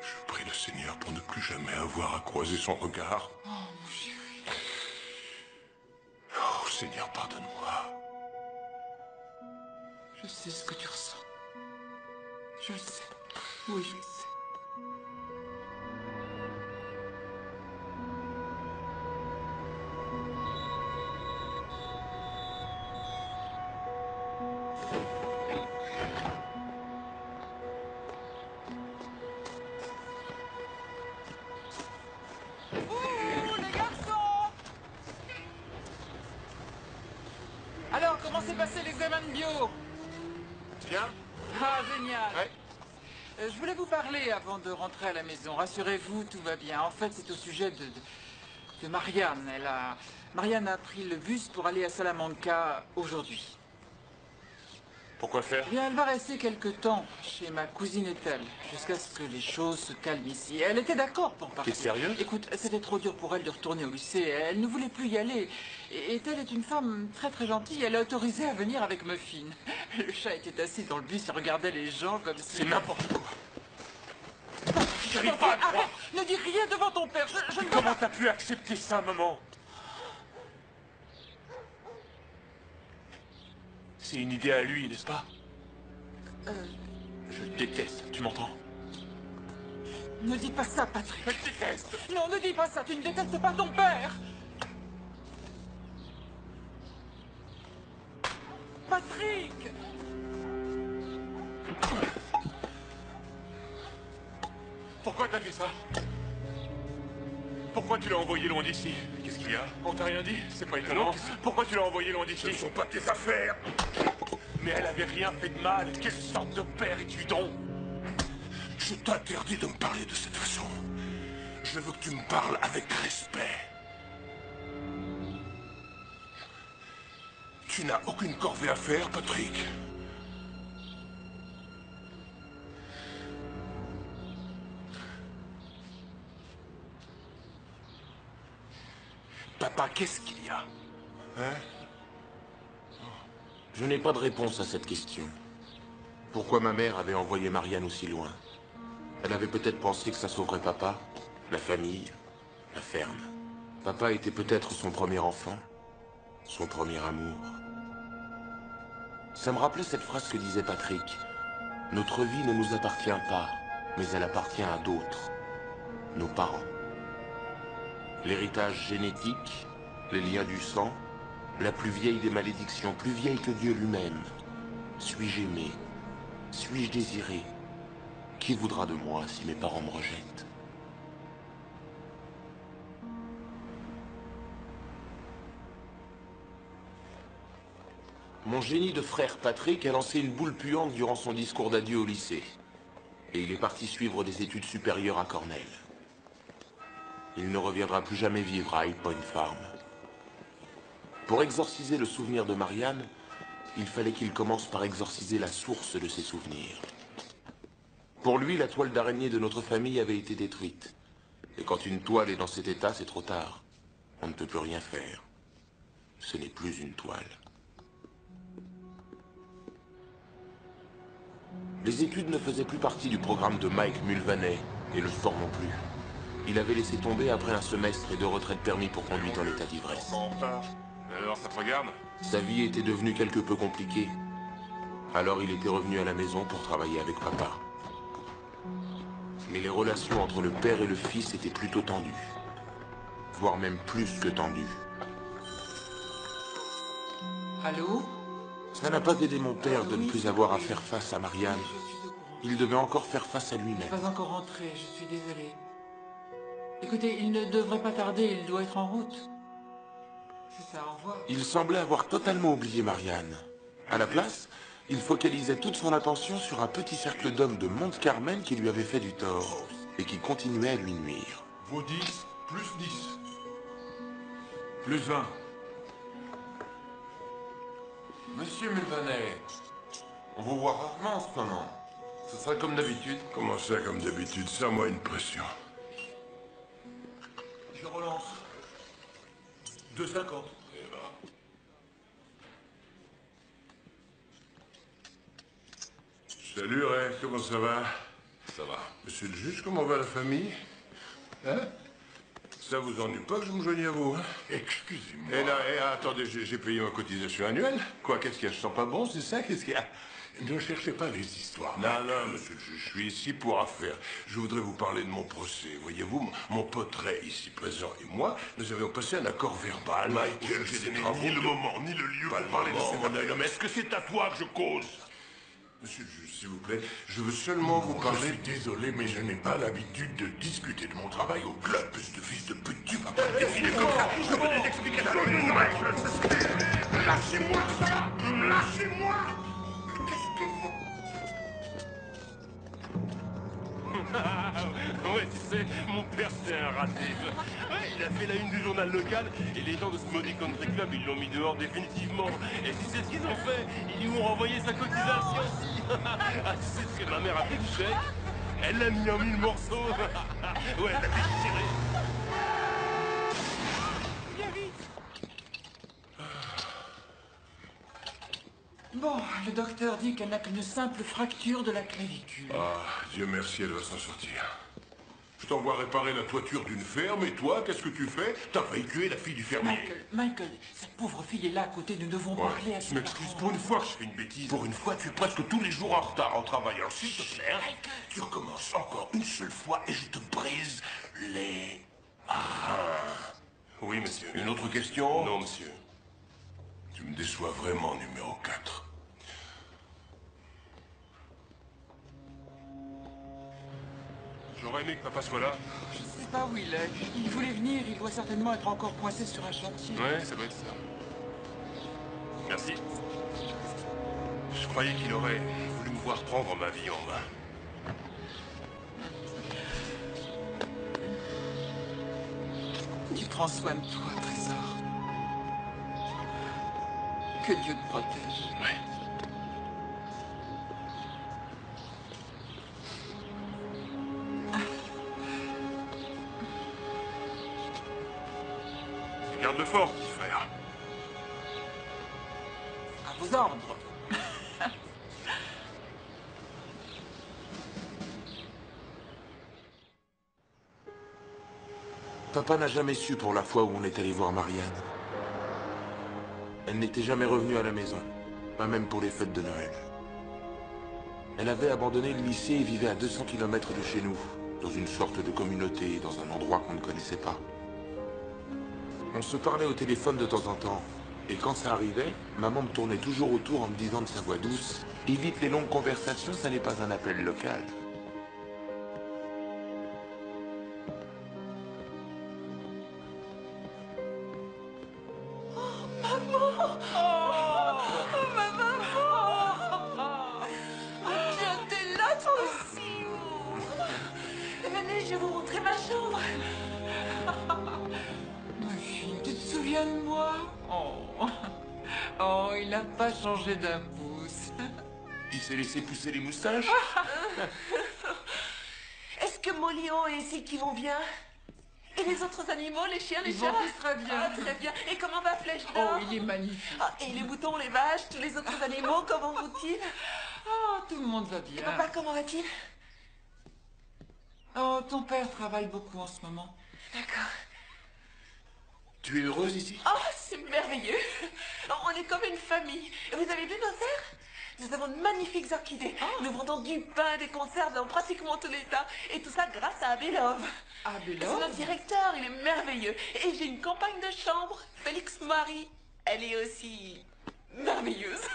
Je prie le Seigneur pour ne plus jamais avoir à croiser son regard. Oh, mon chéri. Oh, Seigneur, pardonne-moi. Je sais ce que tu ressens. Je le sais. Oui, je le sais. Ouh, les garçons! Alors, comment s'est passé l'examen de bio? Bien? Ah, génial! Ouais. Je voulais vous parler avant de rentrer à la maison. Rassurez-vous, tout va bien. En fait, c'est au sujet de Marianne. Marianne a pris le bus pour aller à Salamanca aujourd'hui. Pourquoi faire? Eh bien, elle va rester quelque temps chez ma cousine Ethel, jusqu'à ce que les choses se calment ici. Elle était d'accord pour partir. T'es sérieuse? Écoute, c'était trop dur pour elle de retourner au lycée. Elle ne voulait plus y aller. Et Ethel est une femme très très gentille. Elle a autorisé à venir avec Muffin. Le chat était assis dans le bus et regardait les gens comme si... C'est n'importe quoi. J'arrive pas à croire. Ne dis rien devant ton père. Je ne peux Comment t'as pu accepter ça, maman? C'est une idée à lui, n'est-ce pas? Je le déteste, tu m'entends? Ne dis pas ça, Patrick. Je le déteste. Non, ne dis pas ça, tu ne détestes pas ton père. Patrick! Pourquoi t'as fait ça? Pourquoi tu l'as envoyé loin d'ici? Qu'est-ce qu'il y a? On t'a rien dit? C'est pas étonnant. Pourquoi tu l'as envoyé loin d'ici? Ce ne sont pas tes affaires. Mais elle avait rien fait de mal. Quelle sorte de père es-tu donc? Je t'interdis de me parler de cette façon. Je veux que tu me parles avec respect. Tu n'as aucune corvée à faire, Patrick. Papa, qu'est-ce qu'il y a? Hein? Je n'ai pas de réponse à cette question. Pourquoi ma mère avait envoyé Marianne aussi loin? Elle avait peut-être pensé que ça sauverait papa, la famille, la ferme. Papa était peut-être son premier enfant, son premier amour. Ça me rappelait cette phrase que disait Patrick. Notre vie ne nous appartient pas, mais elle appartient à d'autres, nos parents. L'héritage génétique, les liens du sang, la plus vieille des malédictions, plus vieille que Dieu lui-même. Suis-je aimé? Suis-je désiré? Qui voudra de moi si mes parents me rejettent? Mon génie de frère Patrick a lancé une boule puante durant son discours d'adieu au lycée. Et il est parti suivre des études supérieures à Cornell. Il ne reviendra plus jamais vivre à High Point Farm. Pour exorciser le souvenir de Marianne, il fallait qu'il commence par exorciser la source de ses souvenirs. Pour lui, la toile d'araignée de notre famille avait été détruite. Et quand une toile est dans cet état, c'est trop tard. On ne peut plus rien faire. Ce n'est plus une toile. Les études ne faisaient plus partie du programme de Mike Mulvaney, et le sport non plus. Il avait laissé tomber après un semestre et 2 retraites permis pour conduite en état d'ivresse. Alors, ça te regarde? Sa vie était devenue quelque peu compliquée. Alors il était revenu à la maison pour travailler avec papa. Mais les relations entre le père et le fils étaient plutôt tendues. Voire même plus que tendues. Allô? Ça n'a pas aidé mon père de ne plus avoir à faire face à Marianne. Il devait encore faire face à Je lui-même. suis pas encore rentré, je suis désolé. Écoutez, il ne devrait pas tarder, il doit être en route. C'est ça, au revoir. Il semblait avoir totalement oublié Marianne. À la place, il focalisait toute son attention sur un petit cercle d'hommes de Monte-Carmel qui lui avait fait du tort et qui continuait à lui nuire. Vos 10 plus 10. Plus 20. Monsieur Mulvaney, on vous voit rarement en ce moment. Ce serait comme d'habitude. Comment ça, comme d'habitude? Serre-moi une pression. Je relance. 2,50. Salut, Ray, comment ça va? Ça va. Monsieur le juge, comment va la famille? Hein? Ça vous ennuie pas que je me joigne à vous, hein? Excusez-moi. Et là, attendez, j'ai payé ma cotisation annuelle. Quoi, qu'est-ce qu'il y a? Je sens pas bon, c'est ça? Qu'est-ce qu'il y a? Ne cherchez pas les histoires. Non, non, monsieur le juge, je suis ici pour affaire. Je voudrais vous parler de mon procès. Voyez-vous, mon pote Ray, ici présent, et moi, nous avions passé un accord verbal. Michael, ce n'est ni le moment, ni le lieu pour parler de cette affaire. Mais est-ce que c'est à toi que je cause? Monsieur le juge, s'il vous plaît, je veux seulement vous Je parler... suis désolé, mais je n'ai pas l'habitude de discuter de mon travail au club. Espèce de fils de pute, tu vas pas me défiler comme ça. Je veux des explications. Lâchez-moi ça. Lâchez-moi. Qu'est-ce que vous... Ouais, tu sais, mon père c'est un raté. Ouais, il a fait la une du journal local et les gens de ce maudit country club, ils l'ont mis dehors définitivement. Et tu sais ce qu'ils ont fait? Ils lui ont renvoyé sa cotisation aussi. Ah, tu sais ce que ma mère a fait du chèque? Elle l'a mis en 1000 morceaux. Ouais, elle l'a fait tirer. Viens vite. Bon, le docteur dit qu'elle n'a qu'une simple fracture de la clavicule. Ah, Dieu merci, elle va s'en sortir. Je t'envoie réparer la toiture d'une ferme et toi, qu'est-ce que tu fais? T'as failli tuer la fille du fermier. Michael, cette pauvre fille est là à côté, nous devons parler à Je ses m'excuse parents. pour une fois que je fais une bêtise. Pour une fois, tu es presque tous les jours en retard au travail. Alors s'il te plaît, tu recommences encore une seule fois et je te brise les reins. Oui, monsieur. Une autre question? Non, monsieur. Tu me déçois vraiment, numéro 4. J'aurais aimé que papa soit là. Je sais pas où il est. Il voulait venir, il doit certainement être encore coincé sur un chantier. Ouais, ça doit être ça. Merci. Je croyais qu'il aurait voulu me voir prendre ma vie en main. Tu prends soin de toi, trésor. Que Dieu te protège. Ouais. Garde-le fort, petit frère. À vos ordres. Papa n'a jamais su pour la fois où on est allé voir Marianne. Elle n'était jamais revenue à la maison, pas même pour les fêtes de Noël. Elle avait abandonné le lycée et vivait à 200 km de chez nous, dans une sorte de communauté, dans un endroit qu'on ne connaissait pas. On se parlait au téléphone de temps en temps, et quand ça arrivait, maman me tournait toujours autour en me disant de sa voix douce « Évite les longues conversations, ça n'est pas un appel local. » Tiens, t'es là toi aussi. Venez, je vais vous montrer ma chambre. Ma fille, tu te souviens de moi? Oh, il n'a pas changé d'un pouce. Il s'est laissé pousser les moustaches. Est-ce que Molion et Silky vont bien? Et les autres animaux, les chiens, les Ils chats? vont tous très bien. Ah, très bien. Et comment va Flèche Oh, d'Or? il est magnifique. Ah, et les moutons, les vaches, tous les autres animaux, comment vont-ils? Oh, tout le monde va Et bien. papa, comment va-t-il? Oh, ton père travaille beaucoup en ce moment. D'accord. Tu es heureuse ici? Oh, c'est merveilleux. On est comme une famille. Et vous avez vu nos serres? Nous avons de magnifiques orchidées. Nous vendons du pain, des conserves dans pratiquement tous les tas. Et tout ça grâce à Abelov. Abelov? C'est notre directeur, il est merveilleux. Et j'ai une compagne de chambre, Félix Marie. Elle est aussi merveilleuse.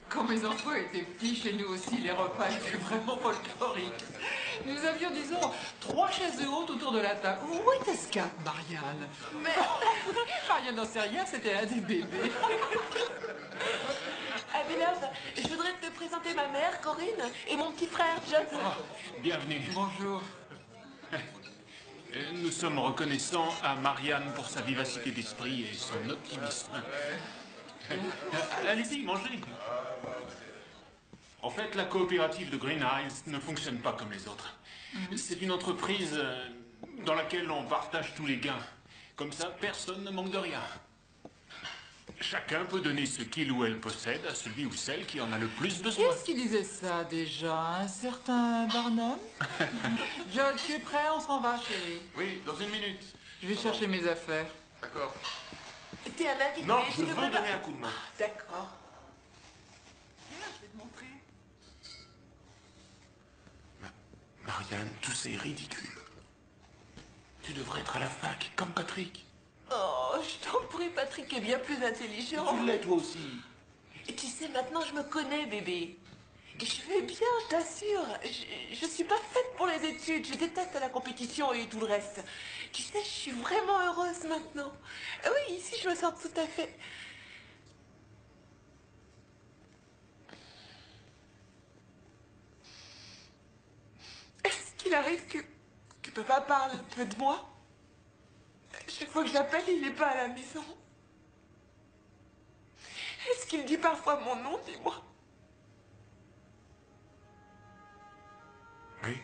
Quand mes enfants étaient petits, chez nous aussi, les repas étaient vraiment folkloriques. Nous avions, disons, 3 chaises hautes autour de la table. Où était ce cap, Marianne? Mais Marianne n'en sait rien, c'était un des bébés. Abelov, je voudrais te présenter ma mère, Corinne, et mon petit frère, John. Bienvenue. Bonjour. Nous sommes reconnaissants à Marianne pour sa vivacité d'esprit et son optimisme. Allez-y, mangez. En fait, la coopérative de Green Hills ne fonctionne pas comme les autres. C'est une entreprise dans laquelle on partage tous les gains. Comme ça, personne ne manque de rien. Chacun peut donner ce qu'il ou elle possède à celui ou celle qui en a le plus Qui besoin. est-ce qui disait ça déjà? Un certain Barnum? John, tu es prêt? On s'en va, chérie. Oui, dans une minute. Je vais chercher mes affaires. D'accord. T'es un invité. Non, tu je veux devrais pas- donner un coup de main. D'accord. Viens, je vais te montrer. Marianne, tout ça est ridicule. Tu devrais être à la fac, comme Patrick. Oh, je t'en prie, Patrick est bien plus intelligent. Tu l'es toi aussi. Et tu sais, maintenant je me connais, bébé. Et je vais bien, je t'assure. Je suis pas faite pour les études. Je déteste la compétition et tout le reste. Tu sais, je suis vraiment heureuse maintenant. Ah oui, ici, je me sens tout à fait. Est-ce qu'il arrive que papa parle un peu de moi? Chaque fois que j'appelle, il n'est pas à la maison. Est-ce qu'il dit parfois mon nom, dis-moi? Oui.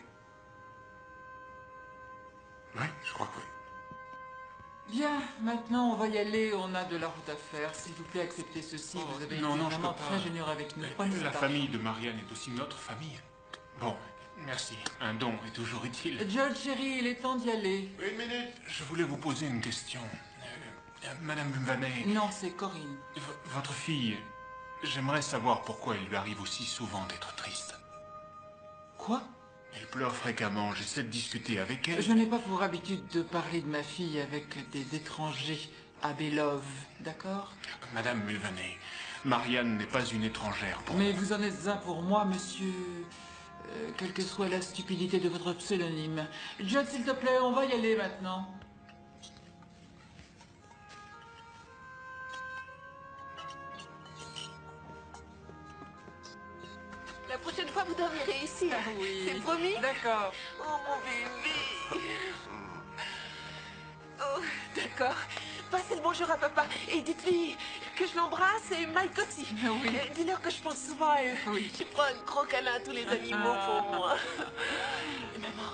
Oui, je crois que oui. Bien, maintenant on va y aller, on a de la route à faire. S'il vous plaît, acceptez ceci, vous avez été je vraiment peux très pas. généreux avec nous. Mais Prenez la cet famille de Marianne est aussi notre famille. Bon, merci. Un don est toujours utile. George, chérie, il est temps d'y aller. Une minute. Je voulais vous poser une question. Madame Vanet... Non, c'est Corinne. Votre fille... J'aimerais savoir pourquoi il lui arrive aussi souvent d'être triste. Quoi? Elle pleure fréquemment, j'essaie de discuter avec elle. Je n'ai pas pour habitude de parler de ma fille avec des étrangers à Belove, d'accord? Madame Mulvaney, Marianne n'est pas une étrangère pour Mais moi. vous en êtes un pour moi, monsieur... quelle que soit la stupidité de votre pseudonyme. John, s'il te plaît, on va y aller maintenant. La prochaine fois, vous dormirez ici. Ah oui. C'est promis? D'accord. Oh, mon bébé. Oh, d'accord. Passez le bonjour à papa et dites-lui que je l'embrasse et Mike aussi. Oui. Dis-leur que je pense souvent à eux. Oui. Je prends un gros câlin à tous les animaux pour moi. Maman,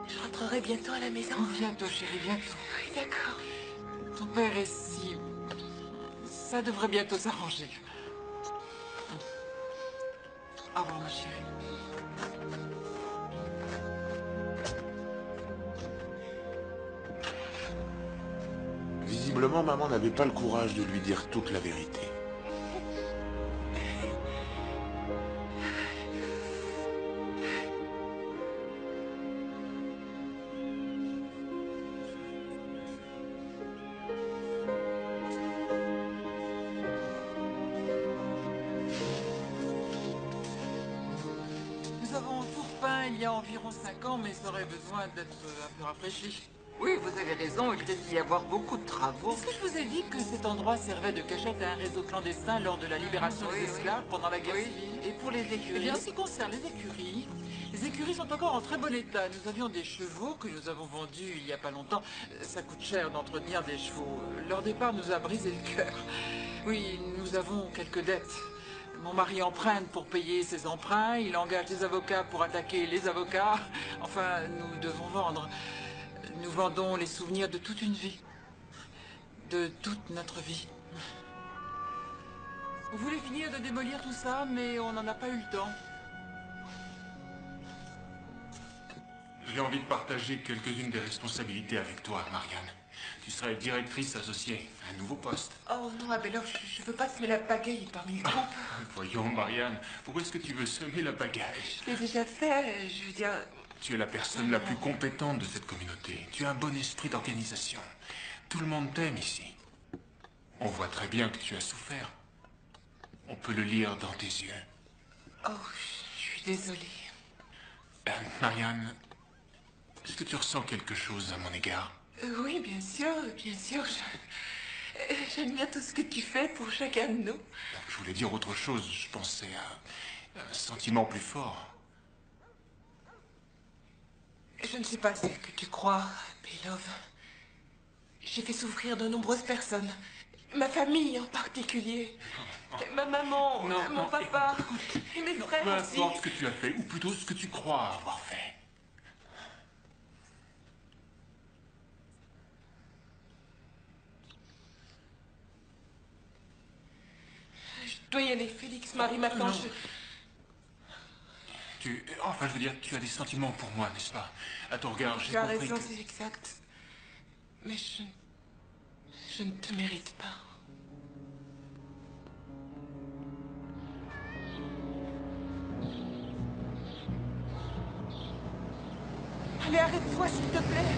je rentrerai bientôt à la maison. Bientôt, chérie, bientôt. Oui, d'accord. Ton père est si... Ça devrait bientôt s'arranger. Au revoir, ma chérie. Visiblement, maman n'avait pas le courage de lui dire toute la vérité. Nous avons tout repeint il y a environ 5 ans, mais ça aurait besoin d'être un peu rafraîchi. Oui, vous avez raison, il risque d'y avoir beaucoup de travaux. Est-ce que je vous ai dit que cet endroit servait de cachette à un réseau clandestin lors de la libération des esclaves pendant la guerre civile? Et pour les écuries? Eh bien, en ce qui concerne les écuries sont encore en très bon état. Nous avions des chevaux que nous avons vendus il y a pas longtemps. Ça coûte cher d'entretenir des chevaux. Leur départ nous a brisé le cœur. Oui, nous avons quelques dettes. Mon mari emprunte pour payer ses emprunts, il engage des avocats pour attaquer les avocats. Enfin, nous devons vendre. Nous vendons les souvenirs de toute une vie. De toute notre vie. On voulait finir de démolir tout ça, mais on n'en a pas eu le temps. J'ai envie de partager quelques-unes des responsabilités avec toi, Marianne. Tu serais directrice associée, un nouveau poste. Oh non, Abelard, je veux pas semer la pagaille parmi le groupe. Voyons, Marianne, pourquoi est-ce que tu veux semer la pagaille? Je l'ai déjà fait, je veux dire... Tu es la personne la plus compétente de cette communauté. Tu as un bon esprit d'organisation. Tout le monde t'aime ici. On voit très bien que tu as souffert. On peut le lire dans tes yeux. Oh, je suis désolée. Marianne, est-ce que tu ressens quelque chose à mon égard? Oui, bien sûr, bien sûr. J'aime bien tout ce que tu fais pour chacun de nous. Je voulais dire autre chose. Je pensais à un sentiment plus fort. Je ne sais pas ce que tu crois, Belove. J'ai fait souffrir de nombreuses personnes. Ma famille en particulier. Ma maman, mon papa, et mes frères aussi. Peu importe ce que tu as fait, ou plutôt ce que tu crois avoir fait. Je dois y aller, Félix, Marie m'attend. Enfin, je veux dire, tu as des sentiments pour moi, n'est-ce pas? À ton regard, j'ai Tu as compris raison, que... c'est exact. Mais je ne te mérite pas. Allez, arrête-toi, s'il te plaît.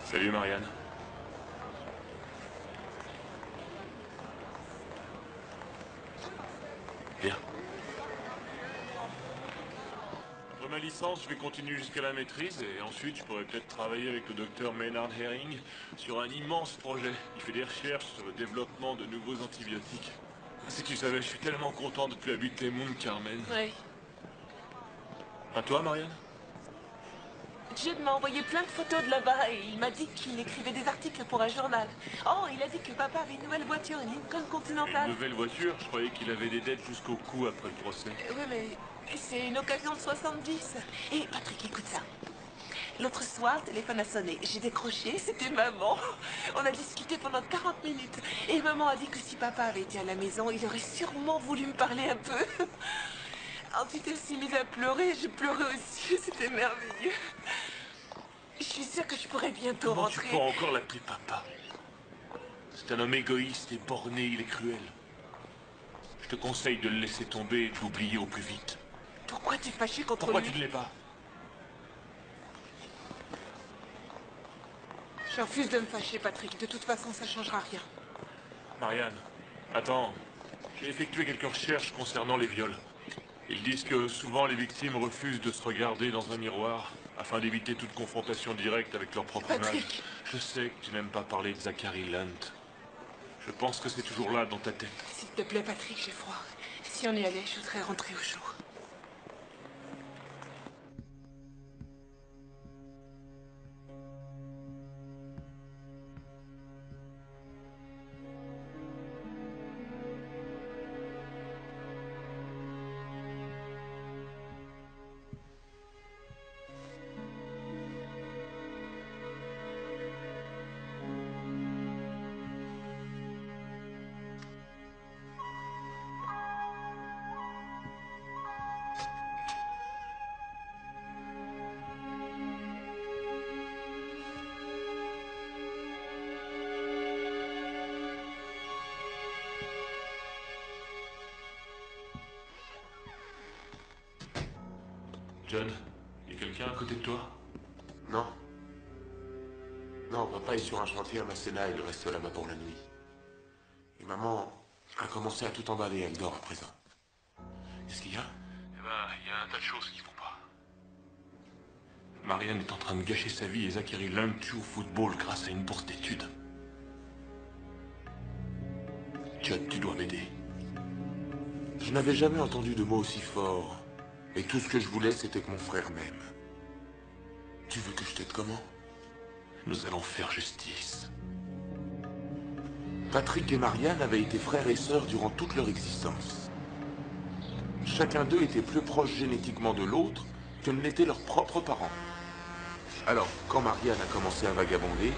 Salut, Marianne. Viens. Après ma licence, je vais continuer jusqu'à la maîtrise et ensuite je pourrais peut-être travailler avec le docteur Maynard Herring sur un immense projet. Il fait des recherches sur le développement de nouveaux antibiotiques. Si tu savais, je suis tellement content de plus habiter Mount Carmel. Oui. À toi, Marianne? Judd m'a envoyé plein de photos de là-bas et il m'a dit qu'il écrivait des articles pour un journal. Oh, il a dit que papa avait une nouvelle voiture, une Lincoln Continental. Une nouvelle voiture? Je croyais qu'il avait des dettes jusqu'au cou après le procès. Oui, mais c'est une occasion de 70. Et Patrick, écoute ça. L'autre soir, le téléphone a sonné. J'ai décroché, c'était maman. On a discuté pendant 40 minutes. Et maman a dit que si papa avait été à la maison, il aurait sûrement voulu me parler un peu. Ensuite, elle s'est mise à pleurer. Je pleurais aussi. C'était merveilleux. Je suis sûre que je pourrais bientôt Comment rentrer. tu peux encore l'appeler papa? C'est un homme égoïste et borné, il est cruel. Je te conseille de le laisser tomber et de l'oublier au plus vite. Pourquoi t'es fâché contre Pourquoi lui? tu ne l'es pas? Je refuse de me fâcher, Patrick. De toute façon, ça changera rien. Marianne, attends. J'ai effectué quelques recherches concernant les viols. Ils disent que souvent les victimes refusent de se regarder dans un miroir afin d'éviter toute confrontation directe avec leur propre Patrick. image. Je sais que tu n'aimes pas parler de Zachary Lunt. Je pense que c'est toujours là dans ta tête. S'il te plaît, Patrick, j'ai froid. Si on y allait, je voudrais rentrer au chaud. John, y a quelqu'un à côté de toi? Non. Non, papa est sur un chantier à Masséna et il reste là-bas pour la nuit. Et maman a commencé à tout emballer, elle dort à présent. Qu'est-ce qu'il y a? Eh ben, il y a un tas de choses qui vont pas. Marianne est en train de gâcher sa vie et Zachary Lunt tue au football grâce à une bourse d'études. Judd, tu dois m'aider. Je n'avais jamais entendu de mots aussi forts. Et tout ce que je voulais, c'était que mon frère m'aime. Tu veux que je t'aide comment? Nous allons faire justice. Patrick et Marianne avaient été frères et sœurs durant toute leur existence. Chacun d'eux était plus proche génétiquement de l'autre que ne l'étaient leurs propres parents. Alors, quand Marianne a commencé à vagabonder,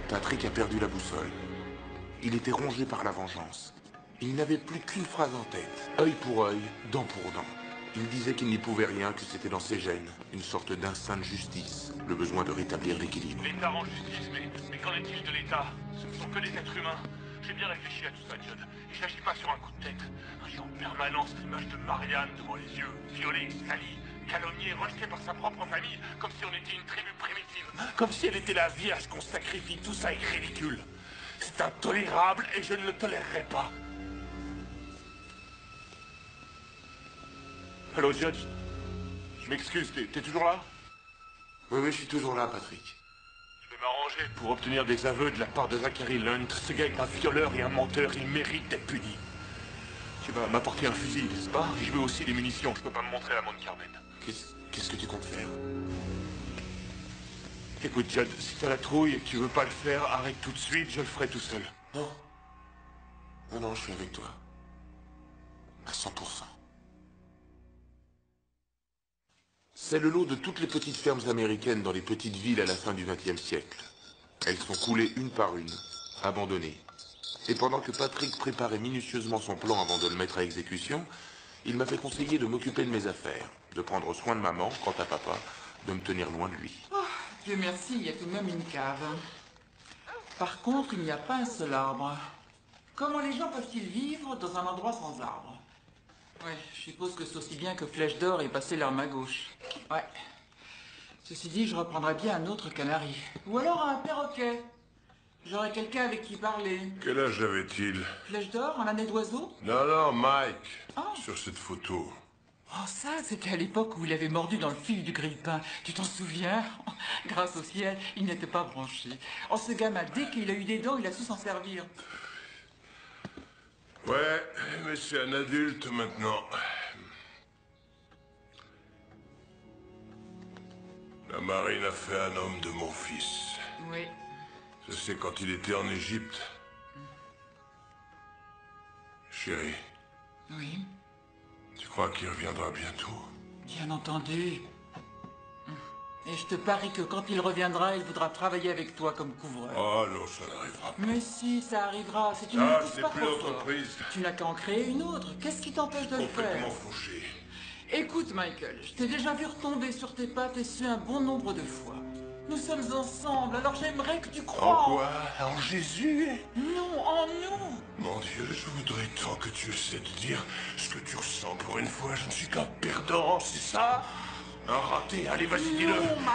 Patrick a perdu la boussole. Il était rongé par la vengeance. Il n'avait plus qu'une phrase en tête. Œil pour œil, dent pour dent. Il disait qu'il n'y pouvait rien, que c'était dans ses gènes. Une sorte d'instinct de justice. Le besoin de rétablir l'équilibre. L'État rend justice, mais qu'en est-il de l'État? Ce ne sont que des êtres humains. J'ai bien réfléchi à tout ça, John. Il n'agit pas sur un coup de tête. J'ai en permanence l'image de Marianne devant les yeux, violée, salie, calomniée, rejetée par sa propre famille, comme si on était une tribu primitive. Comme si elle était la vierge qu'on sacrifie. Tout ça est ridicule. C'est intolérable et je ne le tolérerai pas. Allô, Judge? Je m'excuse, t'es toujours là? Oui, je suis toujours là, Patrick. Je vais m'arranger pour obtenir des aveux de la part de Zachary Lunt. Ce gars est un violeur et un menteur, il mérite d'être puni. Tu vas m'apporter un fusil, n'est-ce pas? Et je veux aussi des munitions, je peux pas me montrer à Mount Carmel. Qu'est-ce que tu comptes faire? Écoute, Judd, si t'as la trouille et que tu veux pas le faire, arrête tout de suite, je le ferai tout seul. Non. Non, je suis avec toi. À 100%. C'est le lot de toutes les petites fermes américaines dans les petites villes à la fin du XXe siècle. Elles sont coulées une par une, abandonnées. Et pendant que Patrick préparait minutieusement son plan avant de le mettre à exécution, il m'avait conseillé de m'occuper de mes affaires, de prendre soin de maman, quant à papa, de me tenir loin de lui. Oh, Dieu merci, il y a tout de même une cave. Par contre, il n'y a pas un seul arbre. Comment les gens peuvent-ils vivre dans un endroit sans arbre? Ouais, je suppose que c'est aussi bien que Flèche d'Or ait passé l'arme à gauche. Ouais. Ceci dit, je reprendrais bien un autre canari. Ou alors un perroquet. J'aurais quelqu'un avec qui parler. Quel âge avait-il? Flèche d'Or, en année d'oiseau? Non, Mike. Ah. Sur cette photo. Oh, ça, c'était à l'époque où il avait mordu dans le fil du grille-pain. Tu t'en souviens? Grâce au ciel, il n'était pas branché. Oh, ce gamin, dès qu'il a eu des dents, il a su s'en servir. Ouais, mais c'est un adulte maintenant. La Marine a fait un homme de mon fils. Oui. Je sais quand il était en Égypte. Chérie, Oui, tu crois qu'il reviendra bientôt? bien entendu. Et je te parie que quand il reviendra, il voudra travailler avec toi comme couvreur. Oh non, ça n'arrivera pas. Mais si, ça arrivera. C'est une Ah, pousse c'est pas plus trop fort. l'entreprise. Tu n'as qu'à en créer une autre. Qu'est-ce qui t'empêche de le faire? Complètement fauché. Écoute, Michael, je t'ai déjà vu retomber sur tes pattes et su un bon nombre de fois. Nous sommes ensemble, alors j'aimerais que tu crois En quoi? En Jésus? Non, en nous. Mon Dieu, je voudrais tant que tu essaies de dire ce que tu ressens. Pour une fois, je ne suis qu'un perdant, c'est ça? Un raté, allez, vas-y, dis-le.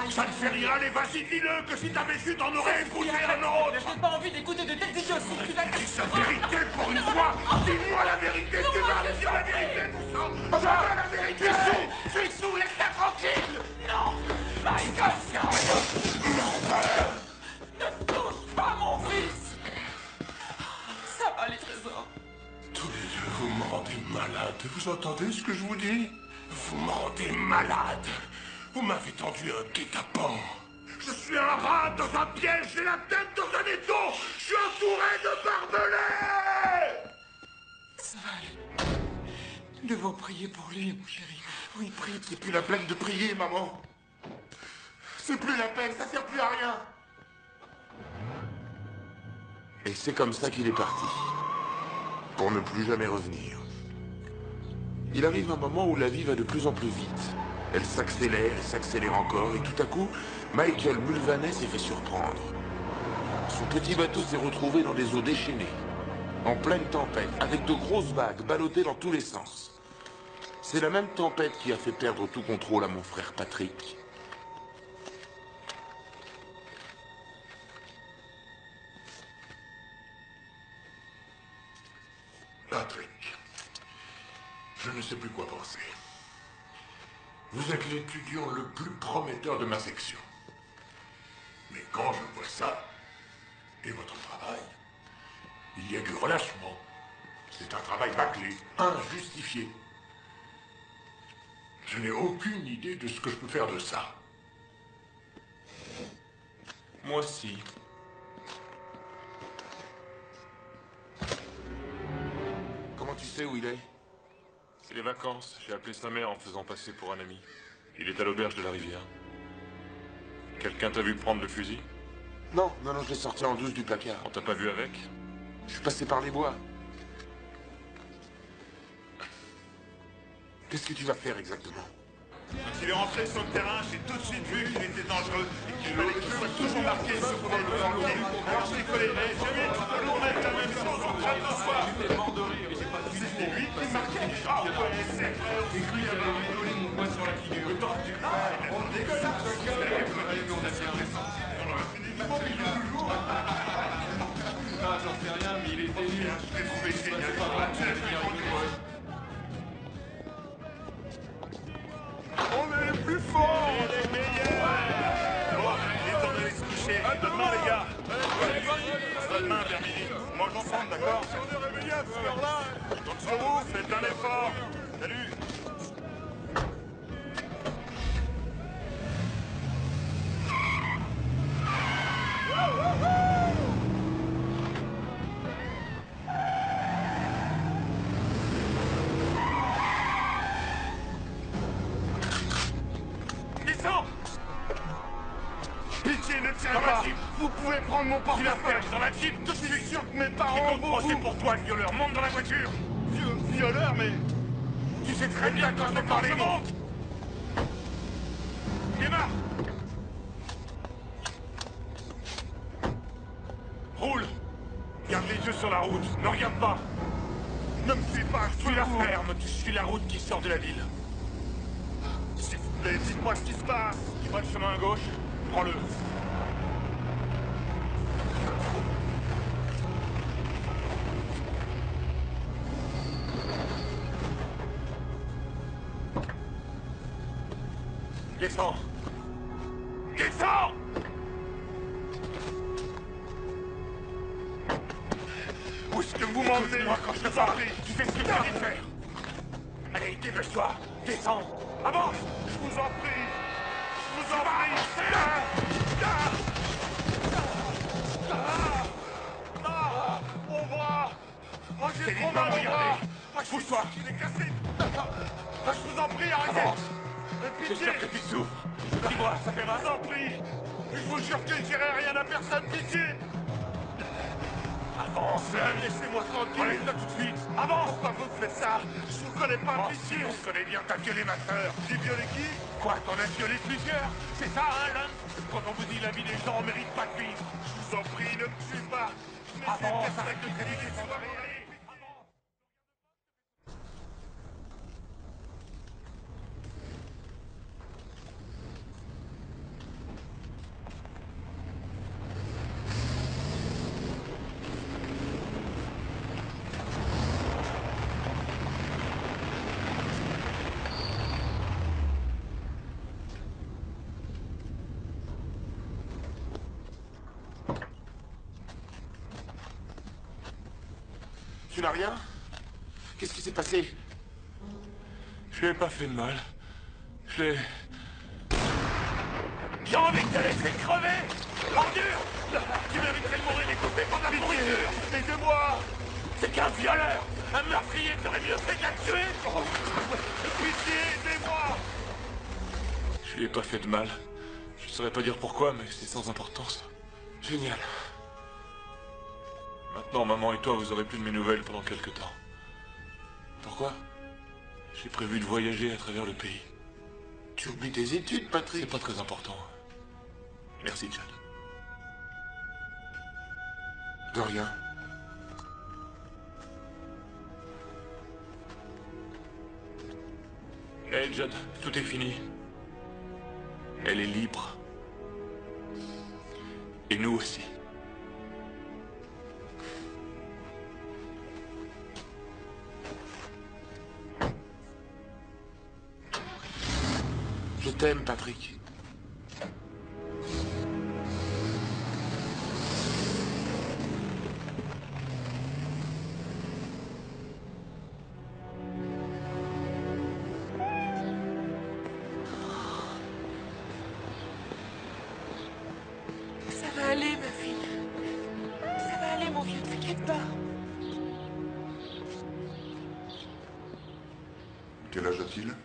Ça ne fait rien, allez, vas-y, dis-le, que si t'avais su, t'en aurais écouté un autre. Je n'ai pas envie d'écouter de telles idioties. Tu vas... Dis sa vérité pour une fois. Dis-moi la vérité, tu vas me dire la vérité, tout ça. Dis-moi la vérité. Je suis sous, laisse-la tranquille. Non, Michael, ne touche pas mon fils. Ça va, les trésors. Tous les deux, vous me rendez malade. Vous entendez ce que je vous dis? Vous me rendez malade. Vous m'avez tendu un guet-apens. Je suis un rat dans un piège, j'ai la tête dans un étau. Je suis entouré de barbelés. Ça va aller. Nous devons prier pour lui, mon chéri. Oui, prie. C'est plus la peine de prier, maman. C'est plus la peine, ça sert plus à rien. Et c'est comme ça qu'il est parti. Pour ne plus jamais revenir. Il arrive un moment où la vie va de plus en plus vite. Elle s'accélère encore, et tout à coup, Michael Mulvaney s'est fait surprendre. Son petit bateau s'est retrouvé dans des eaux déchaînées, en pleine tempête, avec de grosses vagues ballottées dans tous les sens. C'est la même tempête qui a fait perdre tout contrôle à mon frère Patrick. Patrick, je ne sais plus quoi penser. Vous êtes l'étudiant le plus prometteur de ma section. Mais quand je vois ça, et votre travail, il y a du relâchement. C'est un travail bâclé, injustifié. Je n'ai aucune idée de ce que je peux faire de ça. Moi aussi. Comment tu sais où il est? C'est les vacances. J'ai appelé sa mère en faisant passer pour un ami. Il est à l'auberge de la rivière. Quelqu'un t'a vu prendre le fusil? Non, je l'ai sorti en douce du placard. On t'a pas vu avec? Je suis passé par les bois. Qu'est-ce que tu vas faire exactement? Quand il est rentré sur le terrain, j'ai tout de suite vu qu'il était dangereux et qu'il fallait qu'il soit toujours marqué sur le banquier. Alors je l'ai collé. J'ai vu tout le monde être la même chose en train de soir. J'étais mort de rire et j'ai pas dit c'était lui qui marquait. Ah ouais, c'est vrai. J'ai cru qu'il avait rigolé mon poing sur la figure. On dégueulasse. Allez, on a bien raison. On aurait fini du bon milieu toujours. Ah, j'en sais rien, mais il était nul. Je l'ai trouvé génial. On est les plus forts. Les meilleurs. Bon, il est temps d'aller se coucher. Bonne main, les gars. Bonne main, vers midi. On mange ensemble, d'accord? On est réveillés à cette heure-là. Je compte sur vous, faites un effort. Salut. Descends. Pitié, ne tirez pas. Vous pouvez prendre mon portefeuille dans la Jeep. Je suis sûr que mes parents vont vous... C'est pour toi, le violeur. Monte dans la voiture. Violeur, mais... Tu sais très bien quand je vais parler. monte. Démarre. Roule. Garde les yeux sur la route. Ne regarde pas. Ne me suis pas. Tu la fermes. Tu suis la route qui sort de la ville. S'il vous plaît, dites-moi ce qui se passe. Tu vois le chemin à gauche? Prends-le. Descends. Descends. Où est-ce que vous m'emmenez? Moi quand je te parle, tu fais ce que tu as dit de faire. Allez, dépêche-toi. Descends. Avance. Je vous en prie. Je vous en prie. Mon bras. Oh, j'ai trop mal au bras. Pousse-toi. Il est cassé. Je vous en prie, arrêtez. J'espère que tu souffres. Dis-moi, ça fait mal. Je vous en prie. Je vous jure que je dirai rien à personne, pitié. Avance, laissez-moi tranquille. Enlève-la tout de suite. Avance. Pourquoi vous me faites ça? Je vous connais pas, pitié. On se connaît bien, t'as violé ma sœur. J'ai violé qui? Quoi, t'en as violé plusieurs? C'est ça, hein, Lance? Quand on vous dit la vie des gens, on mérite pas de vivre. Je vous en prie, ne me tuez pas. Avance, arrête de critiquer son mari. Tu n'as rien? Qu'est-ce qui s'est passé? Je lui ai pas fait de mal. Je l'ai... J'ai envie de te laisser crever! Ordure! Tu mériterais de mourir découpé par la pourriture! Aidez-moi! C'est qu'un violeur! Un meurtrier t'aurait mieux fait de la tuer! Pitié, aidez-moi! Je lui ai pas fait de mal. Je saurais pas dire pourquoi, mais c'est sans importance. Génial. Maintenant, maman et toi, vous aurez plus de mes nouvelles pendant quelque temps. Pourquoi? J'ai prévu de voyager à travers le pays. Tu oublies tes études, Patrick. C'est pas très important. Merci, Chad. De rien. Hey, Chad, tout est fini. Elle est libre. Et nous aussi. Je t'aime, Patrick. Ça va aller, ma fille. Ça va aller, mon vieux, t'inquiète pas. Quel âge a-t-il?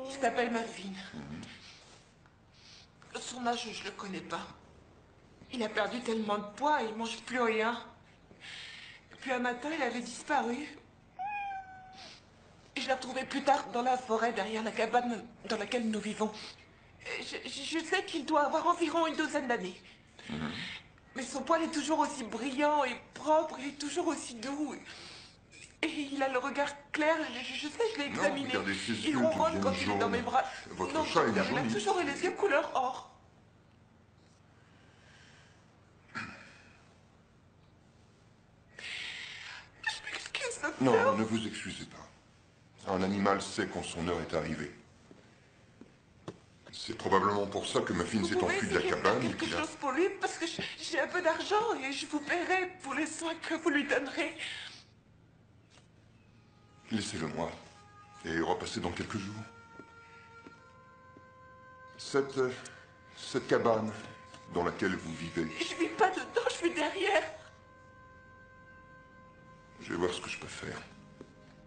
Il s'appelle Muffin. Son âge, je le connais pas. Il a perdu tellement de poids, il mange plus rien. Et puis un matin, il avait disparu. Et je l'ai retrouvé plus tard dans la forêt, derrière la cabane dans laquelle nous vivons. Et je sais qu'il doit avoir environ une douzaine d'années. Mais son poil est toujours aussi brillant et propre, il est toujours aussi doux. Et il a le regard clair, je sais, je l'ai examiné. Regardez ses Il yeux ronronne quand deviennent il est dans mes jaunes. bras. Votre Non, chat est il a jauni. toujours eu les yeux couleur or. Je m'excuse, docteur. Non, ne vous excusez pas. Un animal sait quand son heure est arrivée. C'est probablement pour ça que Muffin s'est Vous pouvez enfui de la essayer de cabane faire et quelque qu'il a... chose pour lui, parce que j'ai un peu d'argent et je vous paierai pour les soins que vous lui donnerez. Laissez-le moi. Et repassez dans quelques jours. Cette cabane dans laquelle vous vivez, Je vis pas dedans, je vis derrière. je vais voir ce que je peux faire.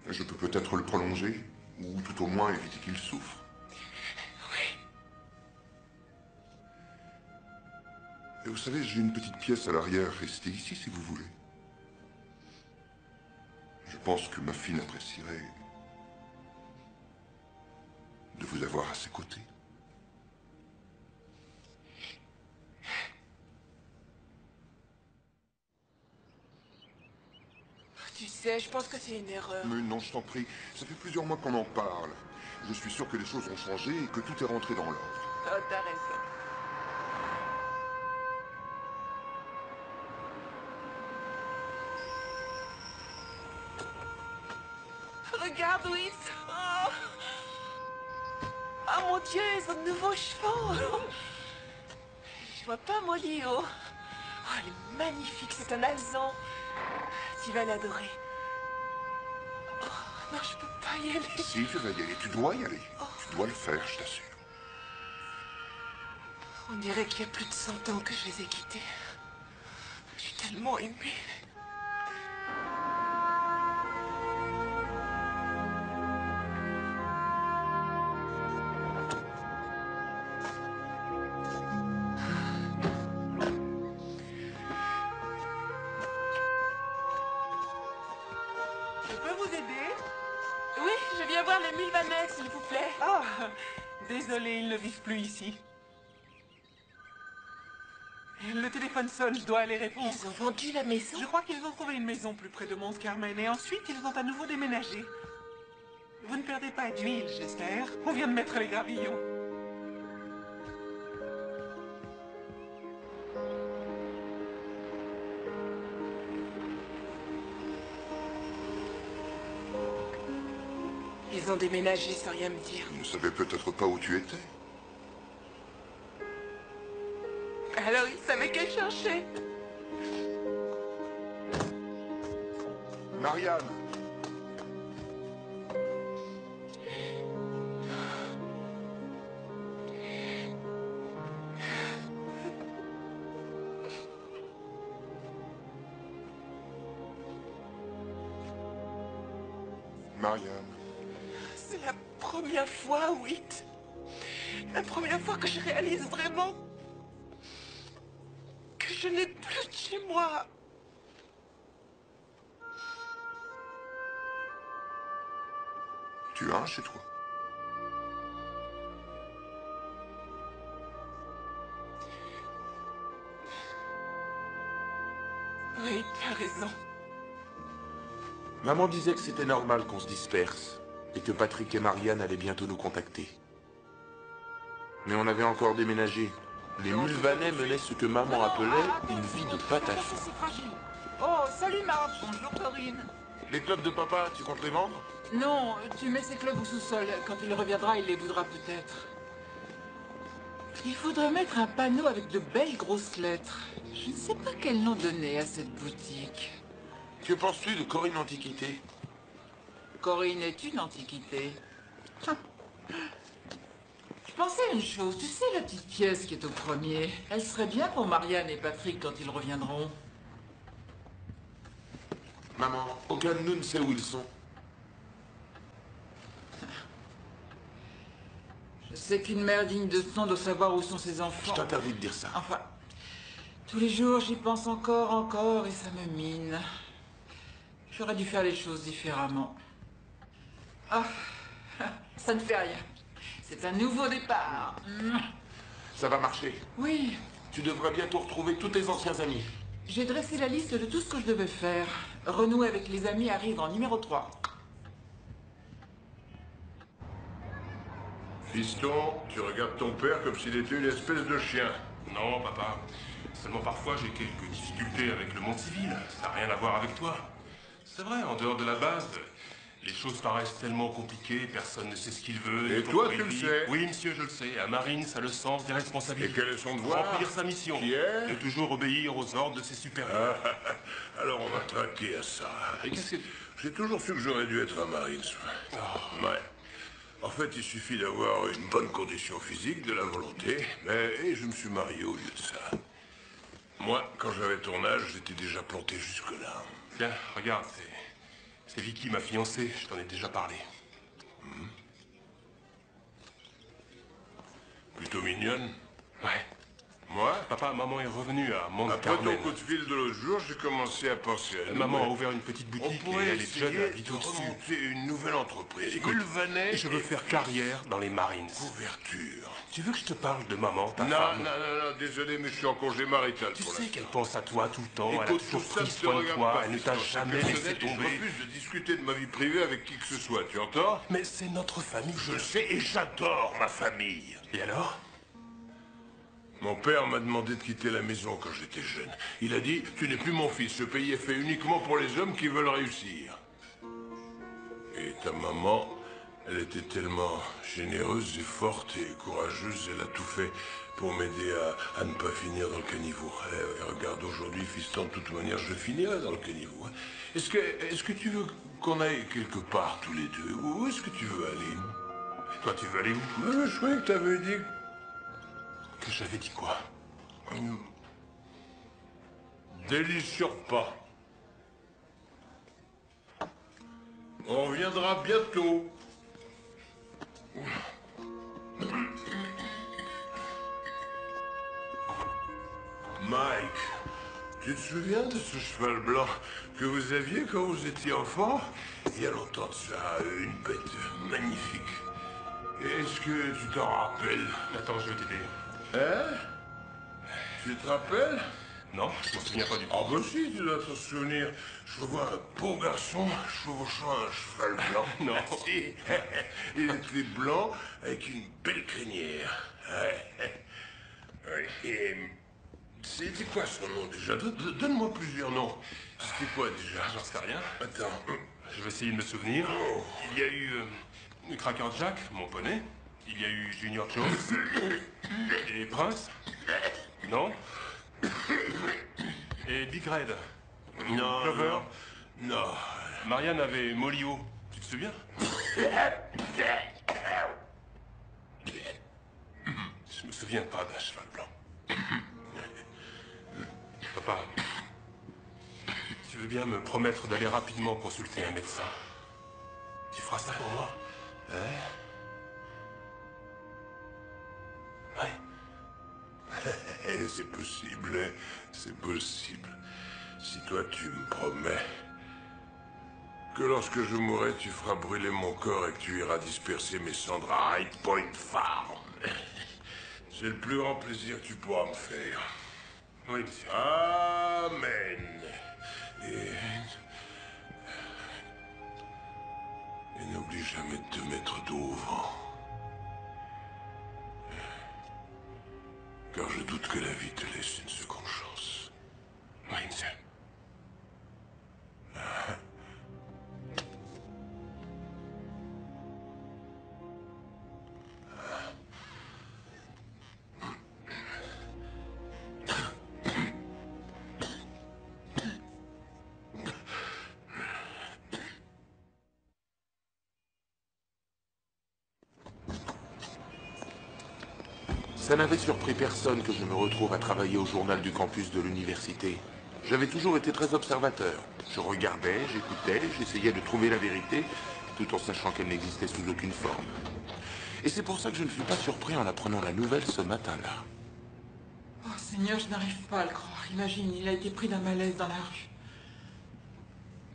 Je peux peut-être le prolonger, ou tout au moins éviter qu'il souffre. Oui. Et vous savez, j'ai une petite pièce à l'arrière. Restez ici si vous voulez. Je pense que Muffin apprécierait de vous avoir à ses côtés. Tu sais, je pense que c'est une erreur. Mais non, je t'en prie. Ça fait plusieurs mois qu'on en parle. Je suis sûr que les choses ont changé et que tout est rentré dans l'ordre. Oh, t'as raison. Regarde, Louis. Oh. Ah, mon Dieu, ils ont de nouveaux chevaux. Je vois pas Molly, oh. Oh, elle est magnifique, c'est un alezan. Tu vas l'adorer. Oh, non, je peux pas y aller. Si, tu vas y aller. Tu dois y aller. Tu dois le faire, je t'assure. On dirait qu'il y a plus de 100 ans que je les ai quittés. Je suis tellement émue. Je peux vous aider? Oui, je viens voir les Mulvanais, s'il vous plaît. Ah, désolé, ils ne vivent plus ici. Le téléphone sonne, je dois aller répondre. Ils ont vendu la maison? Je crois qu'ils ont trouvé une maison plus près de Mons Carmel et ensuite ils ont à nouveau déménagé. Vous ne perdez pas d'huile, j'espère. On vient de mettre les gravillons. Ils ont déménagé sans rien me dire. Ils ne savaient peut-être pas où tu étais. Alors ils savaient qu'elle cherchait. Marianne! Marianne. C'est la première fois, Whit. La première fois que je réalise vraiment que je n'ai plus de chez moi. Tu as un chez toi? Oui, tu as raison. Maman disait que c'était normal qu'on se disperse et que Patrick et Marianne allaient bientôt nous contacter. Mais on avait encore déménagé. Les Mulvanais menaient ce que maman appelait une vie de patates. C'est fragile. Oh, salut Marc. Bonjour Corinne. Les clubs de papa, tu comptes les vendre? Non, tu mets ces clubs au sous-sol. Quand il reviendra, il les voudra peut-être. Il faudrait mettre un panneau avec de belles grosses lettres. Je ne sais pas quel nom donner à cette boutique. Que penses-tu de Corinne Antiquité? Corinne est une antiquité. Je pensais à une chose. Tu sais la petite pièce qui est au premier? Elle serait bien pour Marianne et Patrick quand ils reviendront. Maman, aucun de nous ne sait où ils sont. Je sais qu'une mère digne de son doit savoir où sont ses enfants. Je t'interdis de dire ça. Enfin, tous les jours, j'y pense encore, et ça me mine. J'aurais dû faire les choses différemment. Ah, ça ne fait rien. C'est un nouveau départ. Ça va marcher. Oui, Tu devrais bientôt retrouver tous tes anciens amis. j'ai dressé la liste de tout ce que je devais faire. Renouer avec les amis arrive en numéro 3. Fiston, tu regardes ton père comme s'il était une espèce de chien. Non, papa. Seulement parfois j'ai quelques difficultés avec le monde civil. Ça n'a rien à voir avec toi. C'est vrai, en dehors de la base, les choses paraissent tellement compliquées, personne ne sait ce qu'il veut. Et ni toi, pourquoi tu il le vit. sais. Oui, monsieur, je le sais. À Marine, ça a le sens des Et responsabilités. quel est son devoir? Remplir sa mission. Qui est? De toujours obéir aux ordres de ses supérieurs. Alors on va traquer à ça. Et qu'est-ce que... J'ai toujours su que j'aurais dû être à Marines. Ouais. En fait, il suffit d'avoir une bonne condition physique, de la volonté, mais je me suis marié au lieu de ça. Moi, quand j'avais ton âge, j'étais déjà planté jusque-là. Tiens, regarde, c'est Vicky, ma fiancée. Je t'en ai déjà parlé. Plutôt mignonne. Ouais. Moi, Papa, maman est revenue à Mont après ton Carmel. coup de fil de l'autre jour, j'ai commencé à penser à nous. Maman a ouvert une petite On boutique et pourrait elle est jeune, essayer elle vit de au-dessus. remonter une nouvelle entreprise. Écoute, Mulvanais je veux faire carrière dans les Marines. Couverture. Tu veux que je te parle de maman, ta Non, femme? non, désolé, mais je suis en congé marital Tu pour sais l'instant. qu'elle pense à toi tout le temps, elle a Écoute, toujours tout ça pris ne te soin de regarde toi, pas, elle ne t'a Fiston, c'est jamais personnel laissé et je tomber. refuse de discuter de ma vie privée avec qui que ce soit, tu entends? Mais c'est notre famille. Je le sais et j'adore ma famille. Et alors? Mon père m'a demandé de quitter la maison quand j'étais jeune. Il a dit, tu n'es plus mon fils, ce pays est fait uniquement pour les hommes qui veulent réussir. Et ta maman, elle était tellement généreuse et forte et courageuse, elle a tout fait pour m'aider à ne pas finir dans le caniveau. Et regarde, aujourd'hui, fiston, de toute manière, je finirai dans le caniveau. Est-ce que tu veux qu'on aille quelque part tous les deux? Où est-ce que tu veux aller? Toi, tu veux aller où? Je croyais que tu avais dit J'avais dit quoi? Délicieux repas. On reviendra bientôt. Mike, tu te souviens de ce cheval blanc que vous aviez quand vous étiez enfant? Il y a longtemps de ça, une bête magnifique. Est-ce que tu t'en rappelles? Attends, je vais t'aider. Hein? Tu te rappelles? Non, je m'en souviens pas du tout. Ah bah si, tu dois t'en souvenir. Je vois un beau garçon chevauchant un cheval blanc. Non. Si. Il était blanc avec une belle crinière. Ouais. Ouais. Et c'était quoi son nom déjà? Donne-moi plusieurs noms. C'était quoi déjà? J'en sais rien. Attends. Je vais essayer de me souvenir. Il y a eu Cracker Jack, mon poney. Il y a eu Junior Jones. Et Prince. Non. Et Big Red. Non, Clover. non. Marianne avait Molly-O. Tu te souviens? Je me souviens pas d'un cheval blanc. Papa, tu veux bien me promettre d'aller rapidement consulter un médecin? Tu feras ça pour moi? Hein? Ouais. C'est possible, hein? C'est possible. Si toi tu me promets que lorsque je mourrai, tu feras brûler mon corps et que tu iras disperser mes cendres à High Point Farm. C'est le plus grand plaisir que tu pourras me faire. Oui, monsieur. Amen. Et n'oublie jamais de te mettre dos au vent. Car je doute que la vie te laisse une seconde chance. Oui, monsieur. Ça n'avait surpris personne que je me retrouve à travailler au journal du campus de l'université. J'avais toujours été très observateur. Je regardais, j'écoutais, j'essayais de trouver la vérité, tout en sachant qu'elle n'existait sous aucune forme. Et c'est pour ça que je ne fus pas surpris en apprenant la nouvelle ce matin-là. Oh Seigneur, je n'arrive pas à le croire. Imagine, il a été pris d'un malaise dans la rue.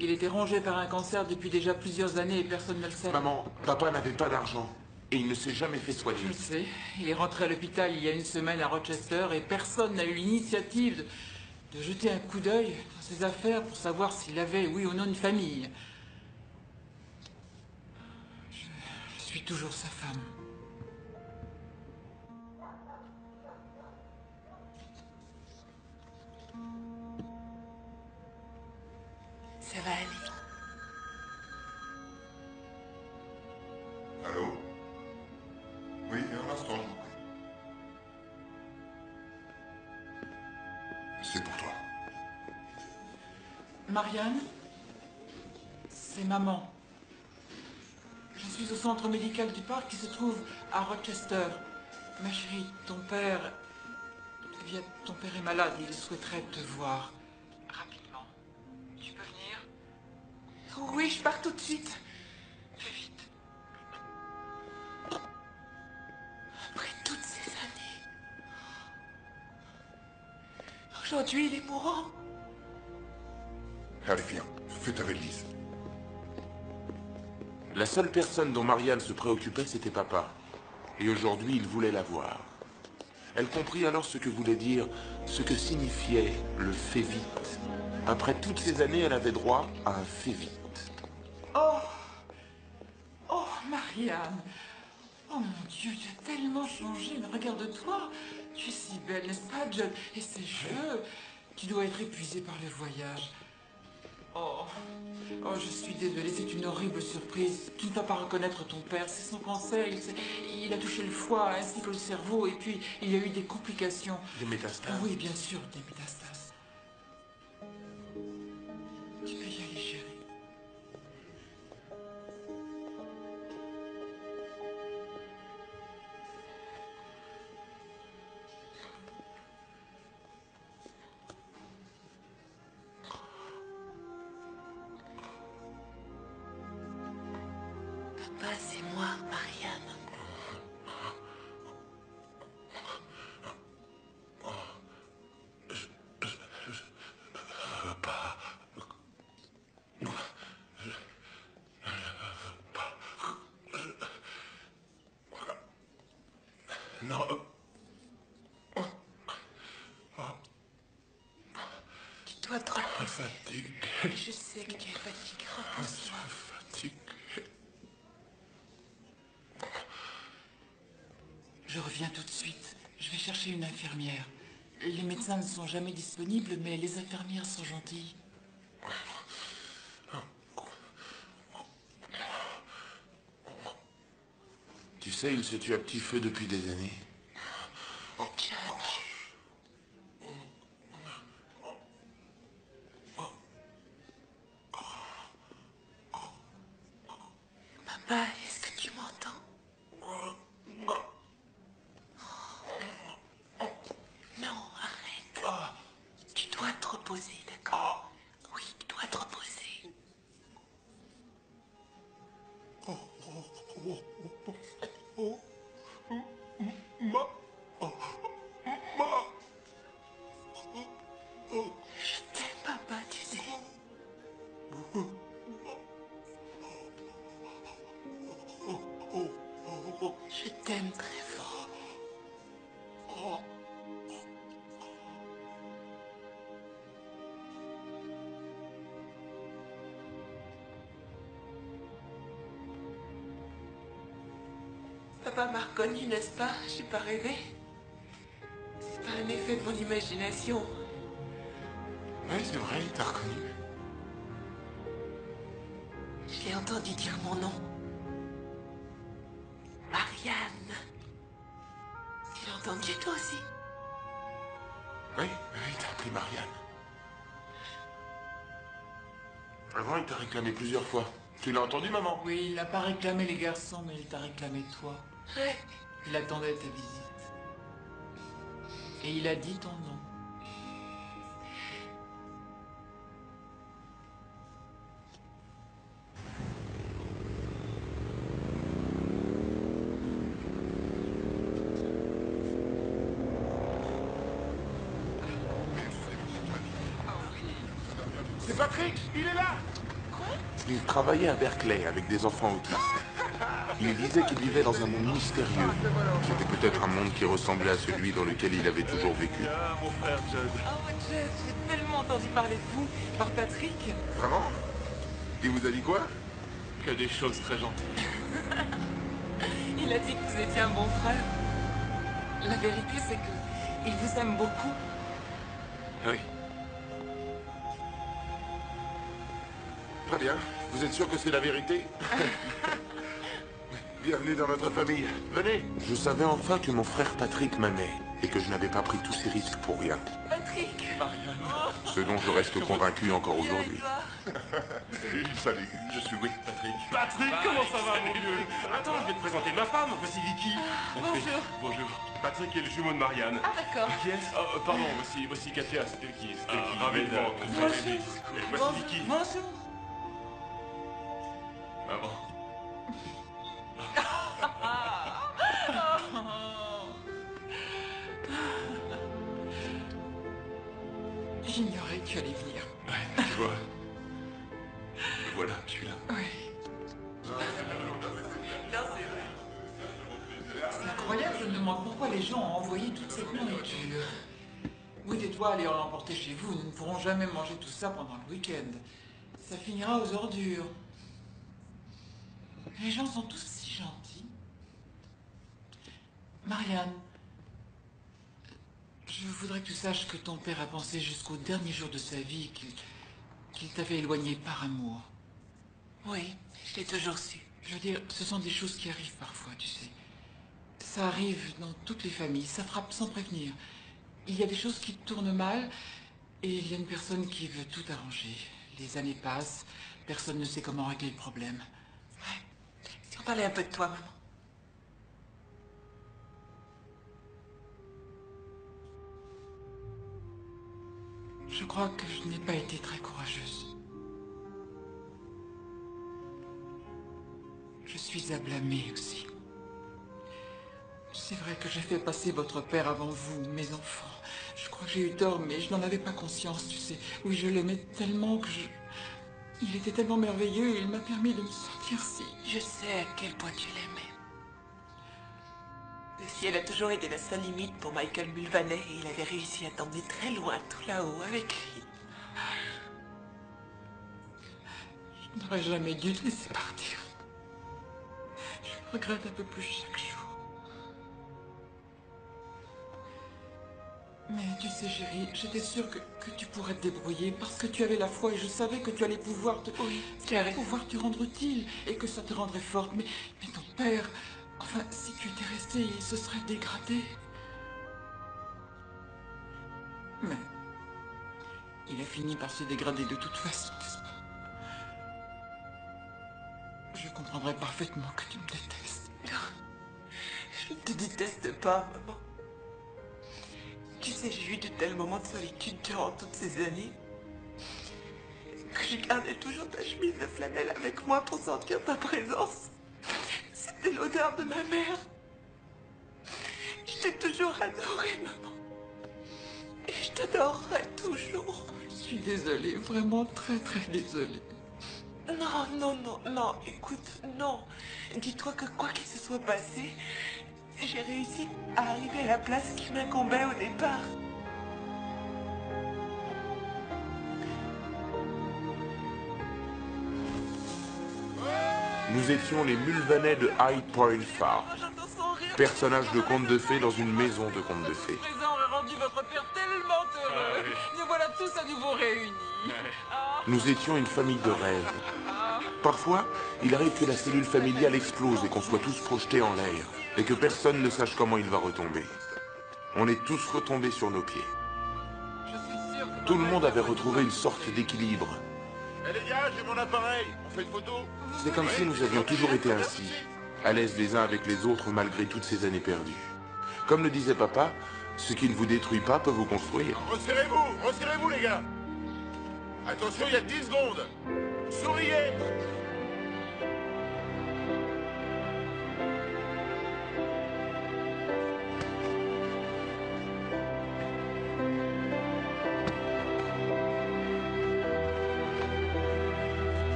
Il était rongé par un cancer depuis déjà plusieurs années et personne ne le sait. Maman, papa n'avait pas d'argent. Et il ne s'est jamais fait soigner. Je le sais. Il est rentré à l'hôpital il y a une semaine à Rochester et personne n'a eu l'initiative de jeter un coup d'œil dans ses affaires pour savoir s'il avait, oui ou non, une famille. Je suis toujours sa femme. Ça va aller. Allô? Oui, un instant. C'est pour toi. Marianne, c'est maman. Je suis au centre médical du parc qui se trouve à Rochester. Ma chérie, ton père est malade et il souhaiterait te voir. Rapidement. Tu peux venir? Oui, je pars tout de suite. Fais vite. Après toutes ces années. Aujourd'hui, il est mourant. Allez, viens, fais ta valise. La seule personne dont Marianne se préoccupait, c'était papa. Et aujourd'hui, il voulait la voir. Elle comprit alors ce que voulait dire, ce que signifiait le « fais vite ». Après toutes ces années, elle avait droit à un « fais vite ». Oh! Oh, Marianne! Oh mon Dieu, tu as tellement changé, mais regarde-toi! Tu es si belle, n'est-ce pas, John? Et ces cheveux! Tu dois être épuisée par le voyage. Oh, oh, je suis désolée, c'est une horrible surprise. Tu ne vas pas reconnaître ton père, c'est son cancer. Il a touché le foie ainsi que le cerveau, et puis il y a eu des complications. Des métastases? Oui, bien sûr, des métastases. Tu peux y aller, chérie. Papa, c'est moi, Marianne. Non. Tu dois te reposer. Fatigué. Je sais que tu es fatigué. Repose-toi. Fatigué. Je reviens tout de suite. Je vais chercher une infirmière. Les médecins ne sont jamais disponibles, mais les infirmières sont gentilles. Tu sais, il se tue à petit feu depuis des années. Papa, est-ce que tu m'entends? Non, arrête. Tu dois te reposer, d'accord? Oui, tu dois te reposer. Je t'aime, papa, tu sais. Je t'aime très fort. Papa m'a reconnu, n'est-ce pas? J'ai pas rêvé. C'est pas un effet de mon imagination. Oui, c'est vrai, il t'a reconnu. J'ai entendu dire mon nom. Marianne. Tu l'as entendu toi aussi? Oui, il t'a appelé Marianne. Avant, il t'a réclamé plusieurs fois. Tu l'as entendu, maman? Oui, il n'a pas réclamé les garçons, mais il t'a réclamé toi. Ouais. Il attendait ta visite. Et il a dit ton nom. C'est Patrick, il est là! Il travaillait à Berkeley avec des enfants autistes. Il disait qu'il vivait dans un monde mystérieux. C'était peut-être un monde qui ressemblait à celui dans lequel il avait toujours vécu. Ah, mon frère Judd. Oh, Jeff, j'ai tellement entendu parler de vous par Patrick. Vraiment? Il vous a dit quoi? Que des choses très gentilles. Il a dit que vous étiez un bon frère. La vérité, c'est que il vous aime beaucoup. Oui. Très bien. Vous êtes sûr que c'est la vérité? Bienvenue dans notre famille. Venez. Je savais enfin que mon frère Patrick m'aimait et que je n'avais pas pris tous ces risques pour rien. Patrick. Ce dont je reste convaincu encore aujourd'hui. Salut, je suis Will Patrick. Patrick, comment ça va, mon vieux? Attends, je vais te présenter ma femme. Voici Vicky. Bonjour. Bonjour. Patrick est le jumeau de Marianne. Ah, d'accord. Qui est-ce? Pardon, voici Katia. C'était qui? Ravi de vous rencontrer. Bonjour. Et voici Vicky. Bonjour. Maman. J'ignorais que tu allais venir. Ouais, tu vois. Voilà, je suis là. Oui. C'est incroyable, je me demande pourquoi les gens ont envoyé toute cette nourriture. Oui, tais-toi, allez en l'emporter chez vous. Nous ne pourrons jamais manger tout ça pendant le week-end. Ça finira aux ordures. Les gens sont tous si gentils. Marianne, je voudrais que tu saches que ton père a pensé jusqu'au dernier jour de sa vie qu'il t'avait éloigné par amour. Oui, je l'ai toujours su. Je veux dire, ce sont des choses qui arrivent parfois, tu sais. Ça arrive dans toutes les familles, ça frappe sans prévenir. Il y a des choses qui tournent mal et il y a une personne qui veut tout arranger. Les années passent, personne ne sait comment régler le problème. Ouais. Si on parlait un peu de toi, maman. Je crois que je n'ai pas été très courageuse. Je suis suis à blâmer aussi. C'est vrai que j'ai fait passer votre père avant vous, mes enfants. Je crois que j'ai eu tort, mais je n'en avais pas conscience, tu sais. Oui, je l'aimais tellement que je... Il était tellement merveilleux, il m'a permis de me sentir si... Je sais à quel point tu l'aimais. Le ciel a toujours été la seule limite pour Michael Mulvaney et il avait réussi à t'emmener très loin, tout là-haut, avec lui. Je n'aurais jamais dû te laisser partir. Je le regrette un peu plus chaque jour. Mais tu sais, chérie, j'étais sûre que tu pourrais te débrouiller parce que tu avais la foi et je savais que tu allais pouvoir te... Oui, tu as raison. Pouvoir te rendre utile et que ça te rendrait forte. Mais ton père... Enfin, si tu étais restée, il se serait dégradé. Mais... il a fini par se dégrader de toute façon, n'est-ce pas? Je comprendrais parfaitement que tu me détestes. Je ne te déteste pas, maman. Tu sais, j'ai eu de tels moments de solitude durant toutes ces années que je gardais toujours ta chemise de flanelle avec moi pour sentir ta présence. C'était l'odeur de ma mère. Je t'ai toujours adorée, maman. Et je t'adorerai toujours. Je suis désolée, vraiment très désolée. Non, non, non, non, écoute, non. Dis-toi que quoi qu'il se soit passé, j'ai réussi à arriver à la place qui m'incombait au départ. Nous étions les Mulvaney de High Point Farm. Personnages de contes de fées dans une maison de contes de fées. Présent aurait rendu votre père tellement heureux. Nous voilà tous à nouveau réunis. Nous étions une famille de rêves. Parfois, il arrive que la cellule familiale explose et qu'on soit tous projetés en l'air, et que personne ne sache comment il va retomber. On est tous retombés sur nos pieds. Tout le monde avait retrouvé une sorte d'équilibre. Eh les gars, j'ai mon appareil. On fait une photo? C'est comme si nous avions toujours été ainsi, à l'aise les uns avec les autres malgré toutes ces années perdues. Comme le disait papa, ce qui ne vous détruit pas peut vous construire. Resserrez-vous les gars. Attention, il y a 10 secondes. Souriez.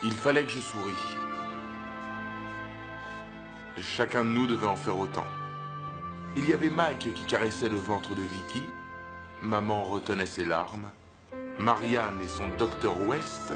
Il fallait que je sourie. Chacun de nous devait en faire autant. Il y avait Mike qui caressait le ventre de Vicky, maman retenait ses larmes, Marianne et son Dr West